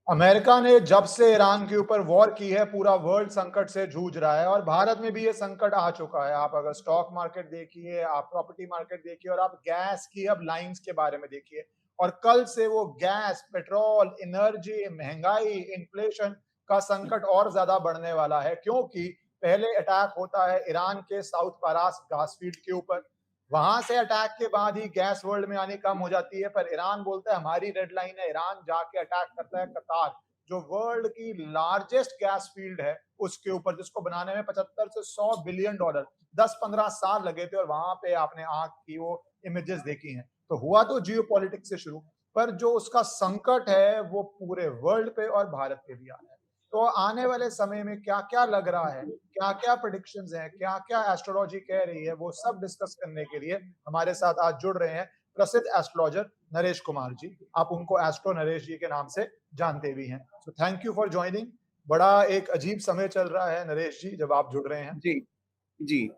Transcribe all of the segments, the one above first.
America ने जब से ईरान के ऊपर वॉर की है, पूरा वर्ल्ड संकट से जूझ रहा है और भारत में भी ये संकट आ चुका है। आप अगर स्टॉक मार्केट देखिए, आप प्रॉपर्टी मार्केट देखिए और आप गैस की अब लाइन्स के बारे में देखिए। और कल से वो गैस, पेट्रोल, एनर्जी, महँगाई, इन्फ्लेशन का संकट और ज़्यादा बढ़ने वाला है, क्योंकि पहले अटैक होता है ईरान के साउथ पारास गैस फील्ड के ऊपर। वहां से अटैक के बाद ही गैस वर्ल्ड में आनी कम हो जाती है, पर ईरान बोलता है हमारी रेड लाइन है। ईरान जाके अटैक करता है कतार, जो वर्ल्ड की लार्जेस्ट गैस फील्ड है, उसके ऊपर, जिसको बनाने में 75 से 100 बिलियन डॉलर 10-15 साल लगे थे। और वहां पे आपने आंख की वो इमेजेस देखी हैं। तो हुआ तो जियो पॉलिटिक्स से शुरू, पर जो उसका संकट है वो पूरे वर्ल्ड पे और भारत पे भी आ रहा है। तो आने वाले समय में क्या क्या लग रहा है, क्या क्या प्रिडिक्शंस हैं, क्या क्या एस्ट्रोलॉजी कह रही है, वो सब डिस्कस करने के लिए हमारे साथ आज जुड़ रहे हैं प्रसिद्ध एस्ट्रोलॉजर नरेश कुमार जी। आप उनको एस्ट्रो नरेश जी के नाम से जानते भी हैं। So thank you for joining. बड़ा एक अजीब समय चल रहा है नरेश जी, जब आप जुड़ रहे हैं। जी, जी।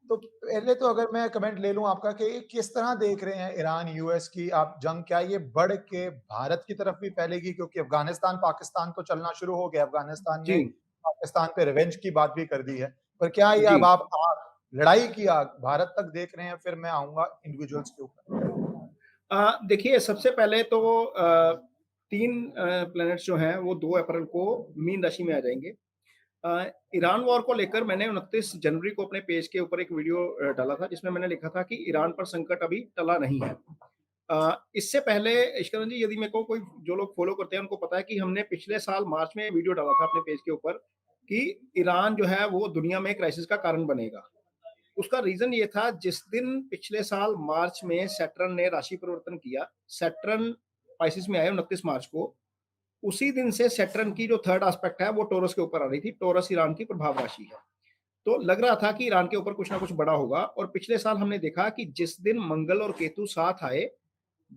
तो पहले तो अगर मैं कमेंट ले लूं आपका कि किस तरह देख रहे हैं ईरान यूएस की आप जंग, क्या ये बढ़ के भारत की तरफ भी फैलेगी? क्योंकि अफगानिस्तान पाकिस्तान तो चलना शुरू हो गया, अफगानिस्तान जी, ने पाकिस्तान पे रिवेंज की बात भी कर दी है। पर क्या ये जी। अब आप आग, लड़ाई की आग भारत तक देख रहे हैं? फिर मैं आऊंगा इंडिविजुअल्स के ऊपर। देखिए सबसे पहले तो 3 प्लैनेट्स जो हैं वो 2 अप्रैल को मीन राशि में आ जाएँगे। ईरान वॉर को लेकर मैंने 29 जनवरी को अपने पेज के ऊपर एक वीडियो डाला था जिसमें मैंने लिखा था कि ईरान पर संकट अभी टला नहीं है। इससे पहले इश्करन जी, यदि मेरे को कोई जो लोग फॉलो करते हैं उनको पता है कि हमने पिछले साल मार्च में वीडियो डाला था अपने पेज के ऊपर कि ईरान जो है वो दुनिया में क्राइसिस का कारण बनेगा। उसका रीज़न ये था, जिस दिन पिछले साल मार्च में सैटर्न ने राशि परिवर्तन किया, सैटर्न पाइसेस में आए 29 मार्च को, उसी दिन से सैटर्न की जो थर्ड एस्पेक्ट है वो टॉरस के ऊपर आ रही थी। टॉरस ईरान की प्रभाव राशि है। तो लग रहा था कि ईरान के ऊपर कुछ ना कुछ बड़ा होगा और पिछले साल हमने देखा कि जिस दिन मंगल और केतु साथ आए,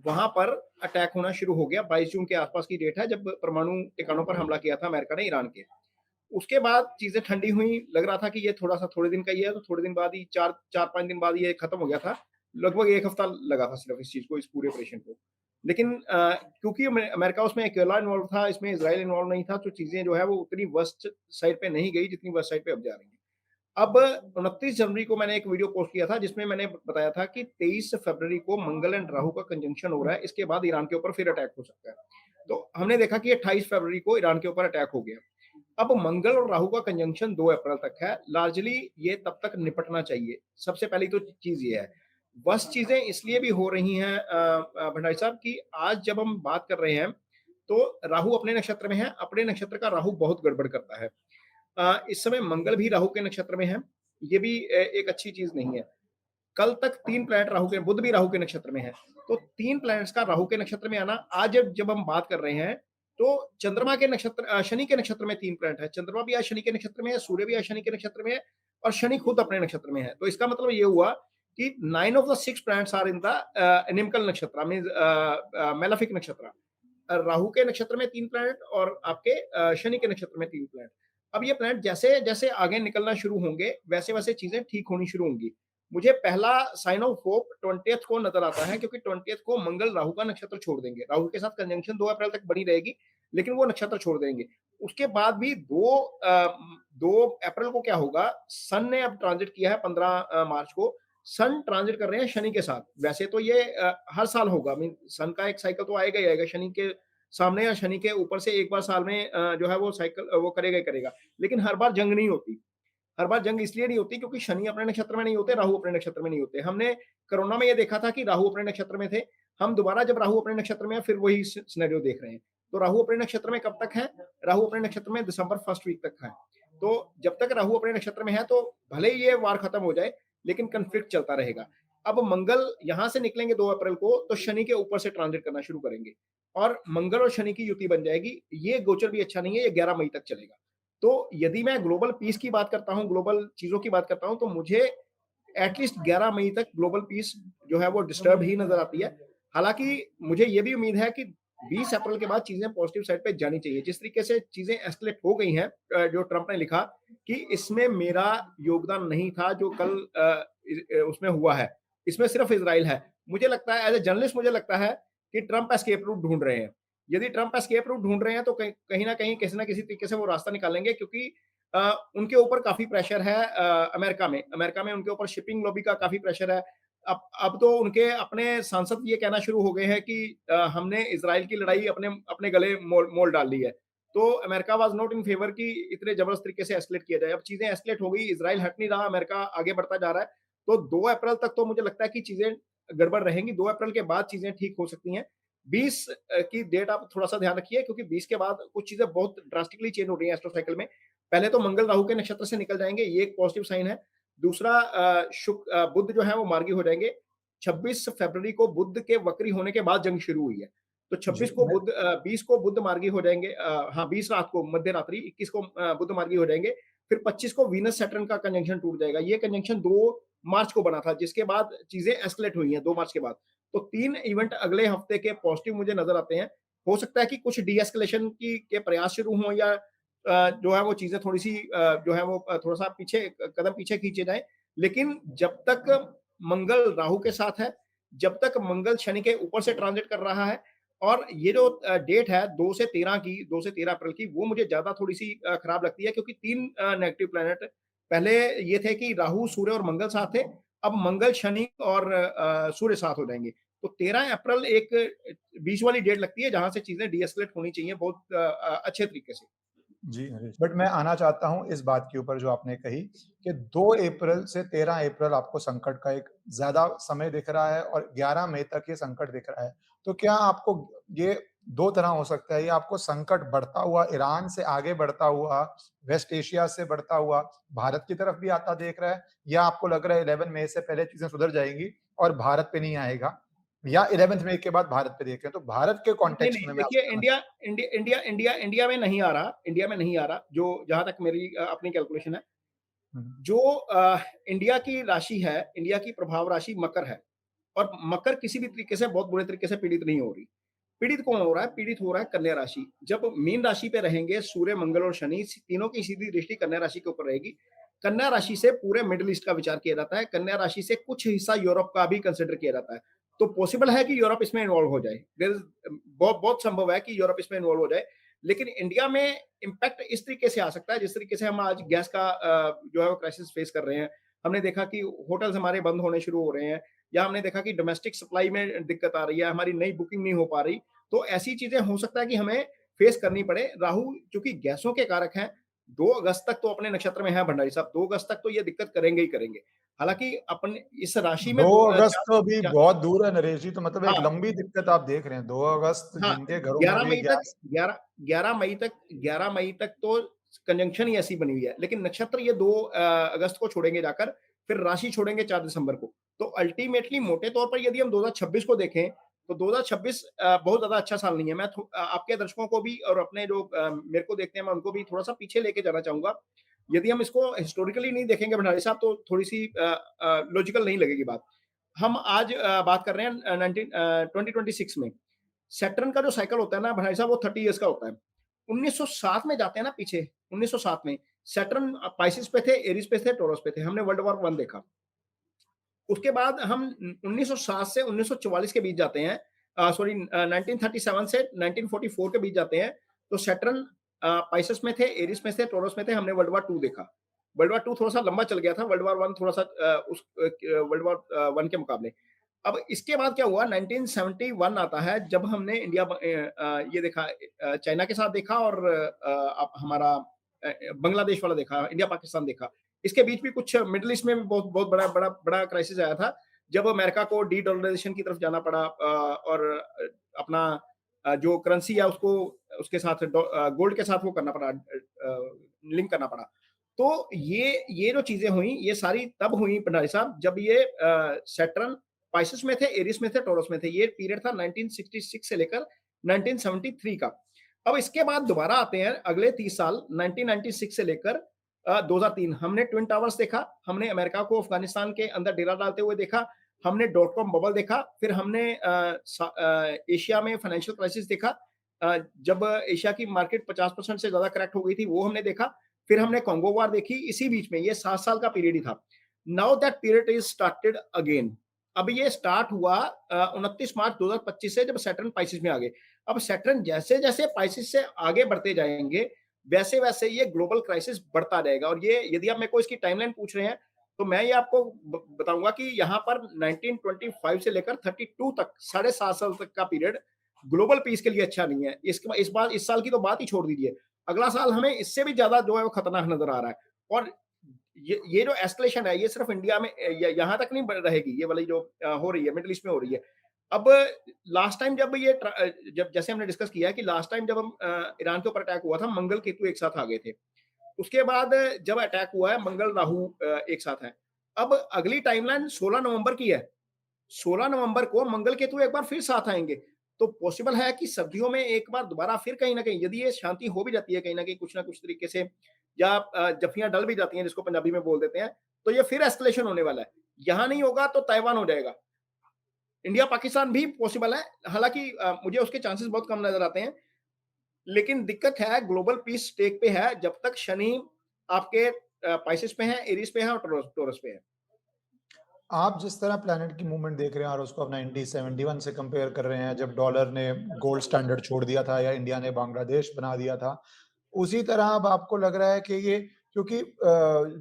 वहां पर अटैक होना शुरू हो गया। 22 जून के आसपास की डेट है जब परमाणु ठिकानों पर हमला किया था अमेरिका ने ईरान के। उसके बाद चीजें ठंडी हुई, लग रहा था कि ये थोड़ा सा थोड़े दिन का ही है, तो थोड़े दिन बाद ही 4-5 दिन बाद ये खत्म हो गया था। लगभग 1 हफ्ता लगा था सिर्फ इस चीज को, इस पूरे ऑपरेशन को। लेकिन क्योंकि अमेरिका उसमें अकेला इन्वॉल्व था, इसमें इज़राइल इन्वॉल्व नहीं था, तो चीजें जो है वो उतनी वर्स्ट साइड पे नहीं गई जितनी वर्स्ट साइड पे अब जा रही है। अब 29 जनवरी को मैंने एक वीडियो पोस्ट किया था जिसमें मैंने बताया था कि 23 फरवरी को मंगल एंड राहु का कंजंक्शन हो रहा है, इसके बाद ईरान के ऊपर फिर अटैक हो सकता है। तो हमने देखा कि 28 फरवरी को ईरान के ऊपर अटैक हो गया। अब मंगल और राहु का कंजंक्शन 2 अप्रैल तक है। लार्जली ये तब तक निपटना चाहिए। सबसे पहली तो चीज़ ये है। वर्स्ट चीज़ें इसलिए भी हो रही हैं भंडारी साहब, कि आज जब हम बात कर रहे हैं, तो राहु अपने नक्षत्र में है। अपने नक्षत्र का राहु बहुत गड़बड़ करता है। इस समय मंगल भी राहु के नक्षत्र में है। ये भी एक अच्छी चीज़ नहीं है। कल तक 3 प्लैनेट राहु के, बुध भी राहु के नक्षत्र में है। तो 3 प्लैनेट्स का राहु के नक्षत्र में आना, आज जब जब हम बात कर रहे हैं, तो चंद्रमा के नक्षत्र शनि के नक्षत्र में 3 प्लैनेट है। चंद्रमा भी आज शनि के नक्षत्र में है, सूर्य भी आज शनि के नक्षत्र में है और शनि खुद अपने नक्षत्र में है। तो इसका मतलब ये हुआ कि 9 of the 6 planets are in the inimical नक्षत्र, मीन्स मेलेफिक नक्षत्र। राहु के नक्षत्र में 3 प्लैनेट और आपके शनि के नक्षत्र में 3 प्लैनेट। अब ये प्लैनेट जैसे-जैसे आगे निकलना शुरू होंगे, वैसे-वैसे चीज़ें ठीक होनी शुरू होंगी। मुझे पहला साइन ऑफ होप 20th को नज़र आता है, क्योंकि 20th को मंगल राहु का नक्षत्र छोड़ देंगे। राहु के साथ कंजंक्शन 2 अप्रैल तक बनी रहेगी, लेकिन वो नक्षत्र छोड़ देंगे। उसके बाद भी 2 अप्रैल को क्या होगा, सन ने अब ट्रांज़िट किया है 15 मार्च को। सन ट्रांज़िट कर रहे हैं शनि के साथ। वैसे तो ये हर साल होगा, मीन सन का एक साइकिल तो आएगा ही आएगा। शनि के सामने या शनि के ऊपर से एक बार साल में जो है वो साइकिल वो करेगा ही करेगा। लेकिन हर बार जंग नहीं होती। हर बार जंग इसलिए नहीं होती क्योंकि शनि अपने नक्षत्र में नहीं होते, राहु अपने नक्षत्र में नहीं होते। हमने कोरोना में ये देखा था कि राहु अपने नक्षत्र में थे। हम दोबारा जब राहु अपने नक्षत्र में है, फिर वही सिनेरियो देख रहे हैं। तो राहु अपने नक्षत्र में कब तक है? राहु अपने नक्षत्र में दिसंबर फर्स्ट वीक तक है। तो जब तक राहु अपने नक्षत्र में है, तो भले ही ये वार खत्म हो जाए, लेकिन कॉन्फ्लिक्ट चलता रहेगा। अब मंगल यहाँ से निकलेंगे 2 अप्रैल को, तो शनि के ऊपर से ट्रांजिट करना शुरू करेंगे और मंगल और शनि की युति बन जाएगी। ये गोचर भी अच्छा नहीं है, ये 11 मई तक चलेगा। तो यदि मैं ग्लोबल पीस की बात करता हूँ, ग्लोबल चीज़ों की बात करता हूँ, तो मुझे एटलीस्ट 11 मई तक ग्लोबल पीस जो है वो डिस्टर्ब ही नज़र आती है। हालाँकि मुझे ये भी उम्मीद है कि 20 अप्रैल के बाद चीज़ें पॉजिटिव साइड पे जानी चाहिए। जिस तरीके से चीज़ें एस्केलेट हो गई हैं, जो ट्रंप ने लिखा कि इसमें मेरा योगदान नहीं था जो कल उसमें हुआ है, इसमें सिर्फ इज़राइल है। मुझे लगता है, एज़ अ जर्नलिस्ट मुझे लगता है कि ट्रंप एस्केप रूट ढूँढ रहे हैं। यदि ट्रंप एस्केप रूट ढूँढ रहे हैं तो कहीं कहीं न कहीं किसी न किसी तरीके से वो रास्ता निकालेंगे, क्योंकि उनके ऊपर काफ़ी प्रेशर है अमेरिका में। अमेरिका में उनके ऊपर शिपिंग लॉबी का काफ़ी प्रेशर है। अब तो उनके अपने सांसद ये कहना शुरू हो गए हैं कि हमने इज़राइल की लड़ाई अपने अपने गले मोल मोल डाल ली है। तो America was not in favour कि इतने ज़बरदस्त तरीके से एस्केलेट किया जाए। अब चीज़ें एस्केलेट हो गई, इज़राइल हट नहीं रहा, अमेरिका आगे बढ़ता जा रहा है। तो 2 अप्रैल तक तो मुझे लगता है कि चीज़ें गड़बड़ रहेंगी, 2 अप्रैल के बाद चीज़ें ठीक हो सकती हैं। 20 की डेट आप थोड़ा-सा ध्यान रखिए, क्योंकि 20 के बाद कुछ चीज़ें बहुत ड्रास्टिकली चेंज हो रही हैं एस्ट्रो साइकिल में। पहले तो मंगल राहु के नक्षत्र से निकल जाएँगे, ये एक पॉजिटिव साइन है। दूसरा बुध जो है वो मार्गी हो जाएँगे। 26 फरवरी को बुध के वक्री होने के बाद जंग शुरू हुई है। तो जी, 26 को 20 को बुध मार्गी हो जाएँगे, हाँ 20 रात को मध्य रात्रि, 21 को बुध मार्गी हो जाएँगे। फिर 25 को वीनस सैटर्न का कंजंक्शन टूट जाएगा। ये कंजंक्शन 2 मार्च को बना था, जिसके बाद चीज़ें एस्केलेट हुई हैं 2 मार्च के बाद। तो 3 इवेंट अगले हफ्ते के पॉजिटिव मुझे नज़र आते हैं। हो सकता है कि कुछ डी-एस्केलेशन की के प्रयास शुरू हों, या जो है वो चीज़ें थोड़ी-सी जो है वो थोड़ा-सा पीछे कदम पीछे खींचे जाएँ। लेकिन जब तक मंगल राहु के साथ है, जब तक मंगल शनि के ऊपर से ट्रांज़िट कर रहा है, और ये जो डेट है 2 से 13 की, 2 से 13 अप्रैल की, वो मुझे ज़्यादा थोड़ी-सी खराब लगती है, क्योंकि 3 नेगेटिव प्लैनेट पहले ये थे कि राहु, सूर्य और मंगल साथ थे, अब मंगल, शनि और सूर्य साथ हो जाएँगे। तो 13 अप्रैल एक बीच वाली डेट लगती है, जहाँ से चीज़ें डी-एस्केलेट होनी चाहिए बहुत अच्छे तरीके से। जी, नरेश, बट मैं आना चाहता हूँ इस बात के ऊपर जो आपने कही कि 2 अप्रैल से 13 अप्रैल आपको संकट का एक ज़्यादा समय दिख रहा है और 11 मई तक ये संकट दिख रहा है। तो क्या आपको ये 2 तरह हो सकता है, ये आपको संकट बढ़ता हुआ ईरान से आगे बढ़ता हुआ, वेस्ट एशिया से बढ़ता हुआ भारत की तरफ भी आता देख रहा है, या आपको लग रहा है 11 मई से पहले चीज़ें सुधर जाएँगी और भारत पे नहीं आएगा? या 11th मई के बाद भारत पे देखें? तो भारत के नहीं, कॉन्टेक्स्ट नहीं, में मैं देखिए आपसे जानना India India India India India में नहीं आ रहा, इंडिया में नहीं आ रहा, जो जहाँ तक मेरी अपनी कैलकुलेशन है। हुँ, जो इंडिया की राशि है, इंडिया की प्रभाव राशि मकर है, और मकर किसी भी तरीके से बहुत बुरे तरीके से पीड़ित नहीं हो रही। पीड़ित कौन हो रहा है? पीड़ित हो रहा है कन्या राशि। जब मीन राशि पे रहेंगे सूर्य, मंगल और शनि, तीनों की सीधी दृष्टि कन्या राशि के ऊपर रहेगी। कन्या राशि से पूरे मिडल ईस्ट का विचार किया जाता है। कन्या राशि से कुछ हिस्सा यूरोप का भी कंसिडर किया जाता है। तो पॉसिबल है कि यूरोप इसमें इन्वॉल्व हो जाए। देयर इज़ बहुत बहुत संभव है कि यूरोप इसमें इन्वॉल्व हो जाए। लेकिन इंडिया में इम्पैक्ट इस तरीके से आ सकता है, जिस तरीके से हम आज गैस का जो है वो क्राइसिस फेस कर रहे हैं। हमने देखा कि होटल्स हमारे बंद होने शुरू हो रहे हैं, या हमने देखा कि डोमेस्टिक सप्लाई में दिक्कत आ रही है, हमारी नई बुकिंग नहीं हो पा रही। तो ऐसी चीज़ें हो सकता है कि हमें फेस करनी पड़े। राहु चूँकि गैसों के कारक हैं, 2 अगस्त तक तो अपने नक्षत्र में हैं भंडारी साहब, 2 अगस्त तक तो ये दिक्कत करेंगे ही करेंगे। हालाँकि अपन इस राशि में 2 दो 4 अगस्त तो अभी चा बहुत दूर है नरेश जी, तो मतलब एक हाँ, लंबी दिक्कत आप देख रहे हैं। 2 अगस्त हाँ, जिनके घरों में 11 अभी मई तक गैस 11 11 मई तक तो कंजंक्शन ही ऐसी बनी हुई है। लेकिन नक्षत्र ये 2 अगस्त को छोड़ेंगे जाकर, फिर राशि छोड़ेंगे 4 दिसंबर को। तो अल्टीमेटली मोटे तौर पर यदि हम 2026 को देखें, तो 2026 बहुत ज़्यादा अच्छा साल नहीं है। मैं आपके दर्शकों को भी और अपने जो मेरे को देखते हैं, मैं उनको भी थोड़ा-सा पीछे लेके जाना चाहूँगा। यदि हम इसको हिस्टोरिकली नहीं देखेंगे भंडारी साहब, तो थोड़ी-सी लॉजिकल नहीं लगेगी बात। हम आज बात कर रहे हैं 2026 में। सैटर्न का जो साइकिल होता है ना भाई साहब, वो 30 इयर्स का होता है। 1907 में जाते हैं ना पीछे, 1907 में सैटर्न पाइसेस पे थे, एरीज पे थे, टॉरस पे थे। हमने वर्ल्ड वॉर 1 देखा। उसके बाद हम 1907 से 1944 के बीच जाते हैं, सॉरी 1937 से 1944 के बीच जाते हैं। तो सैटर्न पाइसेस में थे, एरीज में थे, टॉरस में थे। हमने वर्ल्ड वॉर 2 देखा। वर्ल्ड वॉर 2 थोड़ा-सा लंबा चल गया था, वर्ल्ड वॉर 1 थोड़ा-सा वर्ल्ड वॉर 1 के मुकाबले। अब इसके बाद क्या हुआ, 1971 आता है, जब हमने ये देखा, चाइना के साथ देखा, और अब हमारा बांग्लादेश वाला देखा, इंडिया पाकिस्तान देखा। इसके बीच भी कुछ मिडल ईस्ट में भी बहुत बहुत बड़ा बड़ा बड़ा क्राइसिस आया था, जब अमेरिका को डी-डॉलराइजेशन की तरफ जाना पड़ा, और अपना जो करेंसी है उसको उसके साथ गोल्ड के साथ वो करना पड़ा, लिंक करना पड़ा। तो ये जो चीज़ें हुई, ये सारी तब हुई भंडारी साहब, जब ये सैटर्न पाइसेस में थे, एरीज में थे, टॉरस में थे। ये पीरियड था 1966 से लेकर 1973 का। अब इसके बाद दोबारा आते हैं अगले 30 साल, 1996 से लेकर 2003। हमने ट्विन टावर्स देखा, हमने अमेरिका को अफगानिस्तान के अंदर डेरा डालते हुए देखा, हमने डॉट कॉम बबल देखा, फिर हमने एशिया में फाइनेंशियल क्राइसिस देखा, जब एशिया की मार्केट 50% से ज़्यादा करेक्ट हो गई थी, वो हमने देखा। फिर हमने कांगो वॉर देखी, इसी बीच में ये 7 साल का पीरियड ही था। Now that period is started again. अब ये स्टार्ट हुआ 29 मार्च 2025 से, जब सैटर्न पाइसेस में आ गए। अब सैटर्न जैसे-जैसे पाइसेस से आगे बढ़ते जाएँगे, वैसे-वैसे ये ग्लोबल क्राइसिस बढ़ता रहेगा। और ये यदि आप मेरे को इसकी टाइमलाइन पूछ रहे हैं, तो मैं ये आपको बताऊँगा कि यहाँ पर 1925 से लेकर 32 तक, साढ़े 7 साल तक का पीरियड ग्लोबल पीस के लिए अच्छा नहीं है। इस साल की तो बात ही छोड़ दीजिए। अगला साल हमें इससे भी ज़्यादा जो है वो खतरनाक नज़र आ रहा है। और ये जो एस्केलेशन है, ये सिर्फ इंडिया में यहाँ तक नहीं रहेगी, ये वाली जो हो रही है, मिडल ईस्ट में हो रही है। अब लास्ट टाइम जब जब जैसे हमने डिस्कस किया है कि लास्ट टाइम जब ईरान के ऊपर अटैक हुआ था, मंगल केतु एक साथ आ गए थे। उसके बाद जब अटैक हुआ है, मंगल राहु एक साथ है। अब अगली टाइमलाइन 16 नवंबर की है। 16 नवंबर को मंगल केतु एक बार फिर साथ आएँगे। तो पॉसिबल है कि सर्दियों में एक बार दोबारा फिर कहीं न कहीं, यदि ये शांति हो भी जाती है कहीं न कहीं कुछ न कुछ तरीके से, या जफियाँ डल भी जाती हैं जिसको पंजाबी में बोल देते हैं, तो ये फिर एस्केलेशन होने वाला है। यहाँ नहीं होगा तो ताइवान हो जाएगा। इंडिया पाकिस्तान भी पॉसिबल है, हालाँकि मुझे उसके चांसेस बहुत कम नज़र आते हैं। लेकिन दिक्कत है, ग्लोबल पीस स्टेक पे है जब तक शनि आपके पाइसेस पे है, एरीज़ पे है और टॉरस पे है। आप जिस तरह प्लैनेट की मूवमेंट देख रहे हैं और उसको अब 1971 से कंपेयर कर रहे हैं, जब डॉलर ने गोल्ड स्टैंडर्ड छोड़ दिया था या इंडिया ने बांग्लादेश बना दिया था, उसी तरह अब आपको लग रहा है कि ये, क्योंकि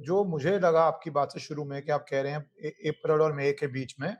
जो मुझे लगा आपकी बात से शुरू में कि आप कह रहे हैं अप्रैल और मई के बीच में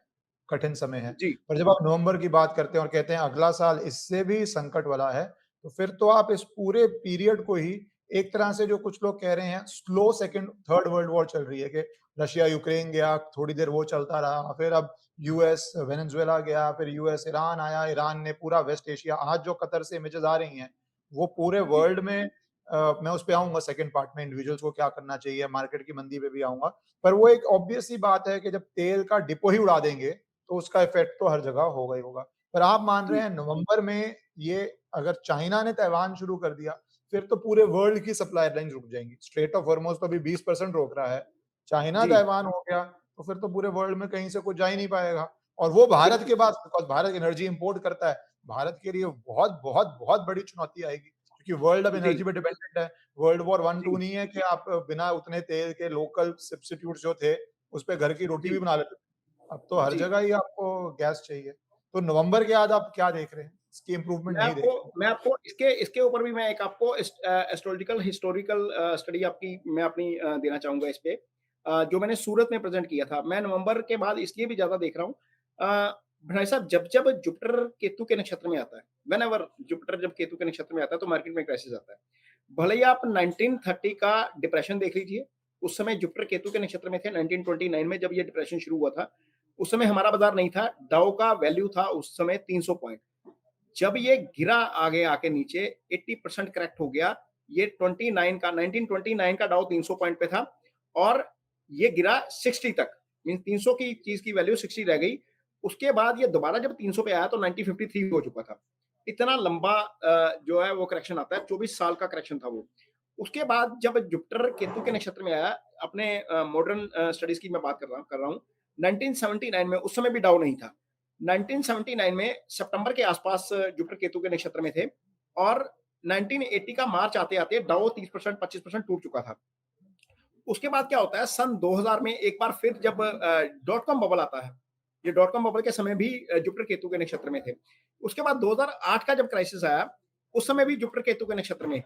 कठिन समय है। जी, पर जब आप नवंबर की बात करते हैं और कहते हैं अगला साल इससे भी संकट वाला है, तो फिर तो आप इस पूरे पीरियड को ही एक तरह से, जो कुछ लोग कह रहे हैं, slow second third world war चल रही है कि रशिया यूक्रेन गया, थोड़ी देर वो चलता रहा, फिर अब यूएस वेनेजुएला गया, फिर यूएस ईरान आया, ईरान ने पूरा वेस्ट एशिया, आज जो कतर से इमेजेस आ रही हैं, वो पूरे जी, वर्ल्ड में मैं उस पे आऊँगा सेकंड पार्ट में, इंडिविजुअल्स को क्या करना चाहिए, मार्केट की मंदी पे भी आऊँगा। पर वो एक ऑब्वियस सी बात है कि जब तेल का डिपो ही उड़ा देंगे, तो उसका इफ़ेक्ट तो हर जगह होगा ही होगा। पर आप मान रहे जी, हैं नवंबर में ये, अगर चाइना ने ताइवान शुरू कर दिया, फिर तो पूरे वर्ल्ड की सप्लाई लाइन्स रुक जाएँगी। स्ट्रेट ऑफ हॉर्मुज़ तो अभी 20% रोक रहा है। चाइना जी, ताइवान हो गया, तो फिर तो पूरे वर्ल्ड में कहीं से कुछ जा ही नहीं पाएगा। और वो भारत बिल्कुल, के पास, बिकॉज़ भारत एनर्जी इम्पोर्ट करता है, भारत के लिए बहुत, बहुत, बहुत बड़ी चुनौती आएगी, क्योंकि वर्ल्ड अब जी, एनर्जी पे डिपेंडेंट है। वर्ल्ड वॉर 1-2 जी, नहीं है कि आप बिना उतने तेल के लोकल सब्स्टिट्यूट्स जो थे, उस पे घर की रोटी भी जी, बना लेते थे। अब तो हर जी। जगह ही आपको गैस चाहिए। तो नवंबर के बाद आप क्या देख रहे हैं? इसकी इम्प्रूवमेंट नहीं देख रहे हैं? मैं आपको इसके इसके ऊपर भी मैं एक आपको एस्ट्रोलॉजिकल हिस्टोरिकल स्टडी आपकी मैं अपनी देना चाहूँगा इस पे। जो मैंने सूरत में प्रेज़ेंट किया था। मैं नवंबर के बाद इसलिए भी ज़्यादा देख रहा हूँ, भाई साहब, जब जुपिटर केतु के नक्षत्र में आता है, व्हेनेवर जुपिटर जब केतु के नक्षत्र में आता है, तो मार्केट में क्राइसिस आता है। भले ही आप 1930 का डिप्रेशन देख लीजिए, उस समय जुपिटर केतु के नक्षत्र में थे। 1929 में जब ये डिप्रेशन शुरू हुआ था, उस समय हमारा बाज़ार नहीं था। डाउ का वैल्यू था उस समय 300 पॉइंट। जब ये गिरा आगे आके नीचे, 80% करेक्ट हो गया। ये 1929 का डाउ 300 पॉइंट पे था और ये गिरा 60 तक। मीन 300 की चीज की वैल्यू 60 रह गई। उसके बाद ये दोबारा जब 300 पे आया तो 1953 हो चुका था। इतना लंबा जो है वो करेक्शन आता है, 24 साल का करेक्शन था वो। उसके बाद जब जुपिटर केतु के नक्षत्र में आया, अपने मॉडर्न स्टडीज की मैं बात कर रहा हूँ, 1979 में, उस समय भी डाउ नहीं था। 1979 में सितंबर के आसपास जुपिटर केतु के नक्षत्र में थे और 1980 का मार्च आते-आते डाउ 30% 25% टूट चुका था। उसके बाद क्या होता है, सन 2000 में एक बार फिर जब डॉट कॉम बबल आता है। ये डॉट कॉम बबल के समय भी जुपिटर केतु के नक्षत्र में थे। उसके बाद 2008 का जब क्राइसिस आया, उस समय भी जुपिटर केतु के नक्षत्र में।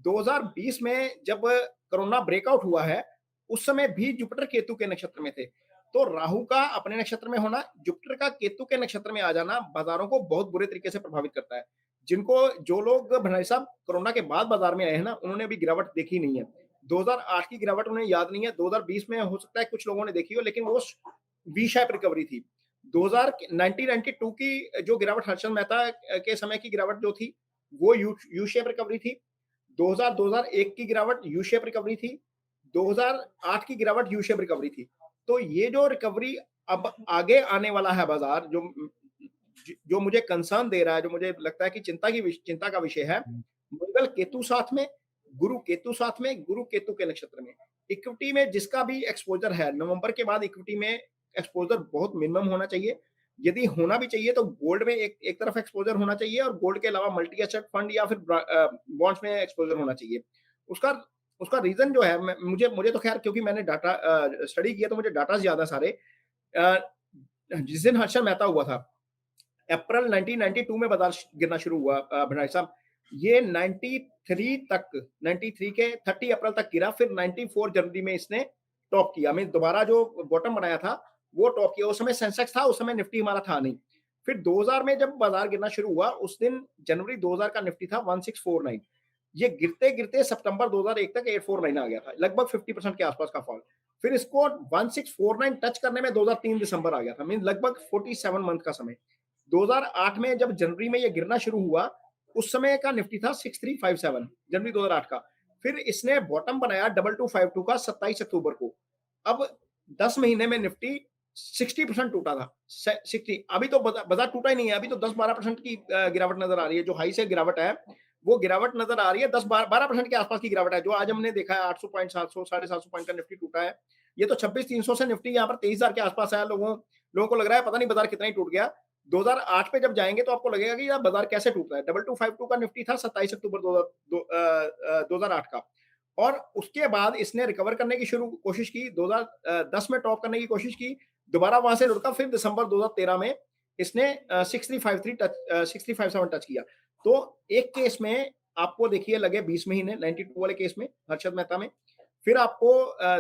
2020 में जब कोरोना ब्रेकआउट हुआ है, उस समय भी जुपिटर केतु के नक्षत्र में थे। तो राहु का अपने नक्षत्र में होना, जुपिटर का केतु के नक्षत्र में आ जाना बाज़ारों को बहुत बुरे तरीके से प्रभावित करता है। जो लोग भाई साहब कोरोना के बाद बाज़ार में आए हैं ना, उन्होंने अभी गिरावट देखी नहीं है। 2008 की गिरावट उन्हें याद नहीं है, 2020 में हो सकता है कुछ लोगों ने देखी हो, लेकिन वो वी शेप रिकवरी थी। 2000 1992 की जो गिरावट, हर्षद मेहता के समय की गिरावट जो थी, वो यू यू शेप रिकवरी थी। 2001 की गिरावट यू शेप रिकवरी थी। 2008 की गिरावट यू शेप रिकवरी थी। तो ये जो रिकवरी अब आगे आने वाला है बाजार, जो मुझे कंसर्न दे रहा है, जो मुझे लगता है कि चिंता का विषय है, मंगल केतु साथ में, गुरु केतु साथ में, गुरु केतु के नक्षत्र में। इक्विटी में जिसका भी एक्सपोज़र है, नवंबर के बाद इक्विटी में एक्सपोज़र बहुत मिनिमम होना चाहिए। यदि होना भी चाहिए तो गोल्ड में एक एक तरफ एक्सपोज़र होना चाहिए और गोल्ड के अलावा मल्टी एसेट फंड या फिर बॉन्ड्स में एक्सपोज़र होना चाहिए। उसका उसका रीज़न जो है, मुझे मुझे तो ख़ैर, क्योंकि मैंने डाटा स्टडी किया तो मुझे डाटाज़ याद है सारे। अ जिस दिन हर्षद मेहता हुआ था, अप्रैल 1992 में बाजार गिरना शुरू हुआ भाई साहब। ये 93 तक, 93 के 30 अप्रैल तक गिरा, फिर 94 जनवरी में इसने टॉप किया। मीन दोबारा जो बॉटम बनाया था, वो टॉप किया। उस समय सेंसेक्स था, उस समय निफ्टी हमारा था नहीं। फिर 2000 में जब बाजार गिरना शुरू हुआ, उस दिन जनवरी 2000 का निफ्टी था 1649। ये गिरते-गिरते सितंबर 2001 तक 849 आ गया था, लगभग 50% के आसपास का फॉल। फिर इसको 1649 टच करने में 2003 दिसंबर आ गया था, मीन लगभग 47 मंथ का समय। 2008 में जब जनवरी में ये गिरना शुरू हुआ, उस समय का निफ्टी था 6357 जनवरी 2008 का। फिर इसने बॉटम बनाया 2252 का 27 अक्टूबर को। अब 10 महीने में निफ्टी 60% टूटा था। 60, अभी तो बाजार टूटा ही नहीं है, अभी तो 10-12% की गिरावट नजर आ रही है। जो हाई से गिरावट है, वो गिरावट नजर आ रही है, 10-12% के आसपास की गिरावट है। जो आज हमने देखा है 800 पॉइंट, 700, 750 पॉइंट का निफ्टी टूटा है। ये तो 26,300 से निफ्टी यहाँ पर 23,000 के आसपास आया। लोगों को लग रहा है पता नहीं बाजार कितना ही टूट गया। 2008 पे जब जाएंगे तो आपको लगेगा कि यार बाजार कैसे टूट रहा है। 2252 का निफ्टी था 27 अक्टूबर 2008 का। और उसके बाद इसने रिकवर करने की शुरू कोशिश की, 2010 में टॉप करने की कोशिश की, दोबारा वहां से लुढ़का। फिर दिसंबर 2013 में इसने 6353 टच 6357 टच किया। तो एक केस में आपको देखिए लगे 20 महीने, 92 वाले केस में हर्षद मेहता में। फिर आपको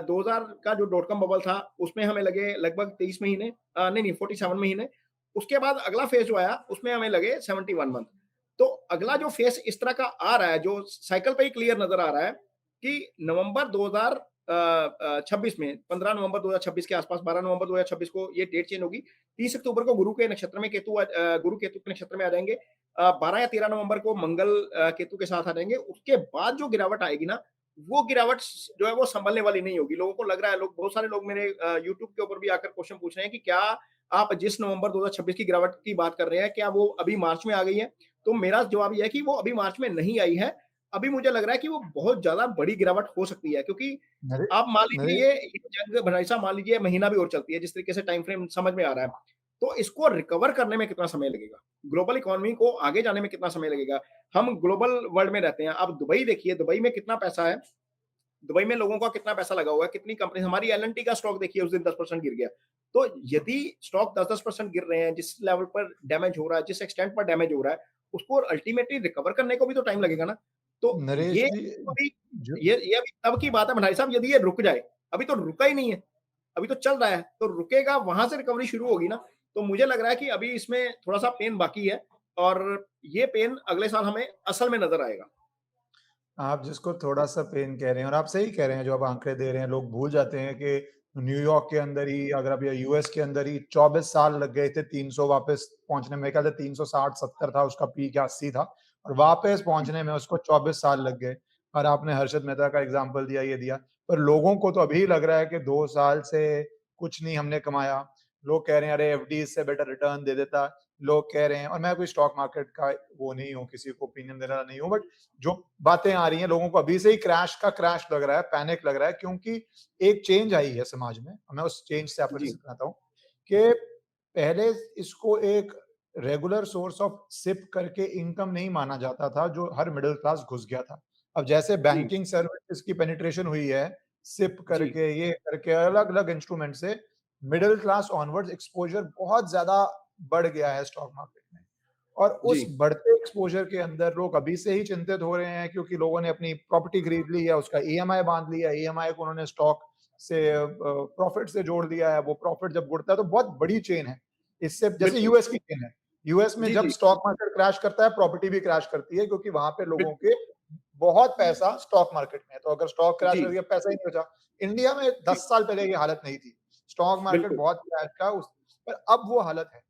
2000 का जो डॉट कॉम बबल था, उसमें हमें लगे लगभग 23 महीने, नहीं 47 महीने। उसके बाद अगला फेज जो आया, उसमें हमें लगे 71 मंथ। तो अगला जो फेज इस तरह का आ रहा है, जो साइकिल पे ही क्लियर नजर आ रहा है कि नवंबर 2026 में, 15 नवंबर 2026 के आसपास, 12 नवंबर 2026 को ये डेट चेंज होगी। 30 अक्टूबर को गुरु के नक्षत्र में गुरु केतु के नक्षत्र में आ जाएंगे। 12 या 13 नवंबर को मंगल केतु के साथ आ जाएंगे। उसके बाद जो गिरावट आएगी ना, वो गिरावट जो है वो संभलने वाली नहीं होगी। लोगों को लग रहा है, बहुत सारे लोग मेरे यूट्यूब के ऊपर भी आकर क्वेश्चन पूछ रहे हैं कि क्या आप जिस नवंबर 2026 की गिरावट की बात कर रहे हैं, क्या वो अभी मार्च में आ गई है? तो मेरा जवाब ये है कि वो अभी मार्च में नहीं आई है। अभी मुझे लग रहा है कि वो बहुत ज्यादा बड़ी गिरावट हो सकती है, क्योंकि नरे आप मान नरे लीजिए ये जंग भाई साहब, मान लीजिए महीना भी और चलती है, जिस तरीके से टाइम फ्रेम समझ में आ रहा है, तो इसको रिकवर करने में कितना समय लगेगा? ग्लोबल इकोनॉमी को आगे जाने में कितना समय लगेगा? हम ग्लोबल वर्ल्ड में रहते हैं। आप दुबई देखिए, दुबई में कितना पैसा है, दुबई में लोगों का कितना पैसा लगा हुआ है, कितनी कंपनी, हमारी एल का स्टॉक देखिए उस दिन 10% गिर गया। तो यदि स्टॉक 10-10% गिर रहे हैं, जिस लेवल पर डैमेज हो रहा है, जिस एक्सटेंट पर डैमेज हो रहा है, उसको अल्टीमेटली रिकवर करने को भी तो टाइम लगेगा ना। तो नरेश ये जी, अभी जो ये अभी तब की बात है भाई साहब, यदि ये रुक जाए, अभी तो रुका ही नहीं है, अभी तो चल रहा है, तो रुकेगा, वहां से रिकवरी शुरू होगी ना। तो मुझे लग रहा है कि अभी इसमें थोड़ा सा पेन बाकी है, और ये पेन अगले साल हमें असल में नजर आएगा। आप जिसको थोड़ा-सा पेन कह रहे हैं और आप सही कह रहे हैं जो आप आंकड़े दे रहे हैं, लोग भूल जाते हैं कि न्यूयॉर्क के अंदर ही अगर आप या यूएस के अंदर ही 24 साल लग गए थे 300 वापस पहुँचने में। मेरे ख्याल से 360-70 था उसका पीक या 80 था और वापस पहुँचने में उसको 24 साल लग गए। और आपने हर्षद मेहता का एग्ज़ाम्पल दिया, ये दिया। पर लोगों को तो अभी लग रहा है कि 2 साल से कुछ नहीं हमने कमाया। लोग कह रहे हैं अरे एफडी से बेटर रिटर्न दे देता। लोग कह रहे हैं और मैं कोई स्टॉक मार्केट का वो नहीं हूँ, किसी को ओपिनियन देने वाला नहीं हूँ, बट जो बातें आ रही हैं, लोगों को अभी से ही क्रैश का क्रैश लग रहा है, पैनिक लग रहा है क्योंकि एक चेंज आई है समाज में। मैं उस चेंज से आपको जी, दिखाता हूँ कि पहले इसको एक रेगुलर सोर्स ऑफ सिप करके इनकम नहीं माना जाता था, जो हर मिडल क्लास घुस गया था। अब जैसे जी, बैंकिंग सर्विसेज़ की पेनिट्रेशन हुई है, सिप जी, करके, ये करके अलग-अलग इंस्ट्रूमेंट से मिडल क्लास ऑनवर्ड्स एक्सपोज़र बहुत ज़्यादा बढ़ गया है स्टॉक मार्केट में। और उस जी, बढ़ते एक्सपोज़र के अंदर लोग अभी से ही चिंतित हो रहे हैं क्योंकि लोगों ने अपनी प्रॉपर्टी खरीद ली है, उसका ईएमआई बाँध लिया है, ईएमआई को उन्होंने स्टॉक से प्रॉफ़िट से जोड़ दिया है, वो प्रॉफ़िट जब जुड़ता है तो बहुत बड़ी चेन है। इससे जैसे बिल्कुल। यूएस की चेन है। यूएस में जी, जब जी, स्टॉक मार्केट क्रैश करता है, प्रॉपर्टी भी क्रैश करती है क्योंकि वहाँ पे लोगों बिल्कुल। के बहुत पैसा स्टॉक मार्केट में है। तो अगर स्टॉक क्रैश जी, कर गया, पैसा ही नहीं बचा। इंडिया में जी, 10 साल पहले ये हालत नहीं थी। स्टॉक मार्केट बिल्कुल। बहुत क्रैश था उस पर अब वो हालत है।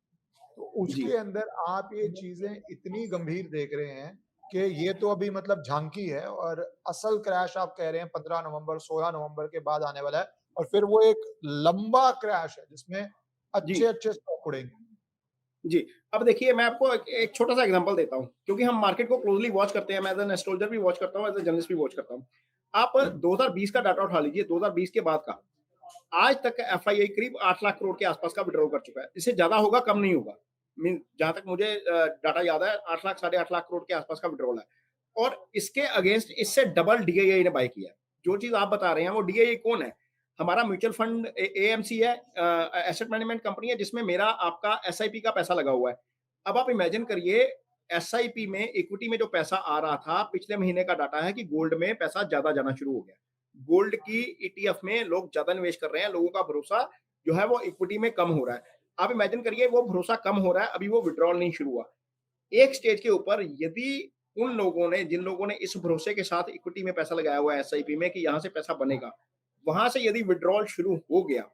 तो जी, उसके अंदर आप ये चीज़ें इतनी गंभीर देख रहे हैं कि ये तो अभी मतलब झांकी है और असल क्रैश आप कह रहे हैं 15 नवंबर, 16 नवंबर के बाद आने वाला है और फिर वो एक लंबा क्रैश है जिसमें जी, अच्छे-अच्छे स्टॉक उड़ेंगे। जी। अब देखिए मैं आपको एक एक छोटा-सा एग्ज़ाम्पल देता हूँ, क्योंकि हम मार्केट को क्लोज़ली वॉच करते हैं, मैं एज़ एन एस्ट्रोलॉजर भी वॉच करता हूँ, एज़ अ जर्नलिस्ट भी वॉच करता हूँ। आप 2020 का डाटा उठा लीजिए, 2020 के बाद का। आज तक का एफआईआई करीब 8 लाख करोड़ के आसपास का विथड्रॉ कर चुका है। इससे ज़्यादा होगा, कम नहीं होगा। मीन जहाँ तक मुझे डाटा याद है, 8 लाख, साढ़े 8 लाख करोड़ के आसपास का विथड्रॉल है। और इसके अगेंस्ट इससे डबल डीआईआई ने बाय किया है। जो चीज़ आप बता रहे हैं, वो डीआईआई कौन है? हमारा म्यूचुअल फंड एएमसी है, एसेट मैनेजमेंट कंपनी है, जिसमें मेरा आपका एसआईपी का पैसा लगा हुआ है। अब आप इमेजिन करिए, एसआईपी में इक्विटी में जो पैसा आ रहा था, पिछले महीने का डाटा है कि गोल्ड में पैसा ज्यादा जाना शुरू हो गया। गोल्ड की ईटीएफ में लोग ज्यादा निवेश कर रहे हैं, लोगों का भरोसा जो है वो इक्विटी में कम हो रहा है। आप इमेजिन करिए, वो भरोसा कम हो रहा है, अभी वो विड्रॉल नहीं शुरू हुआ। एक स्टेज के ऊपर यदि उन लोगों ने, जिन लोगों ने इस भरोसे के साथ इक्विटी में पैसा लगाया हुआ है एसआईपी में कि यहाँ से पैसा बनेगा, वहां से यदि विड्रॉल शुरू हो गया,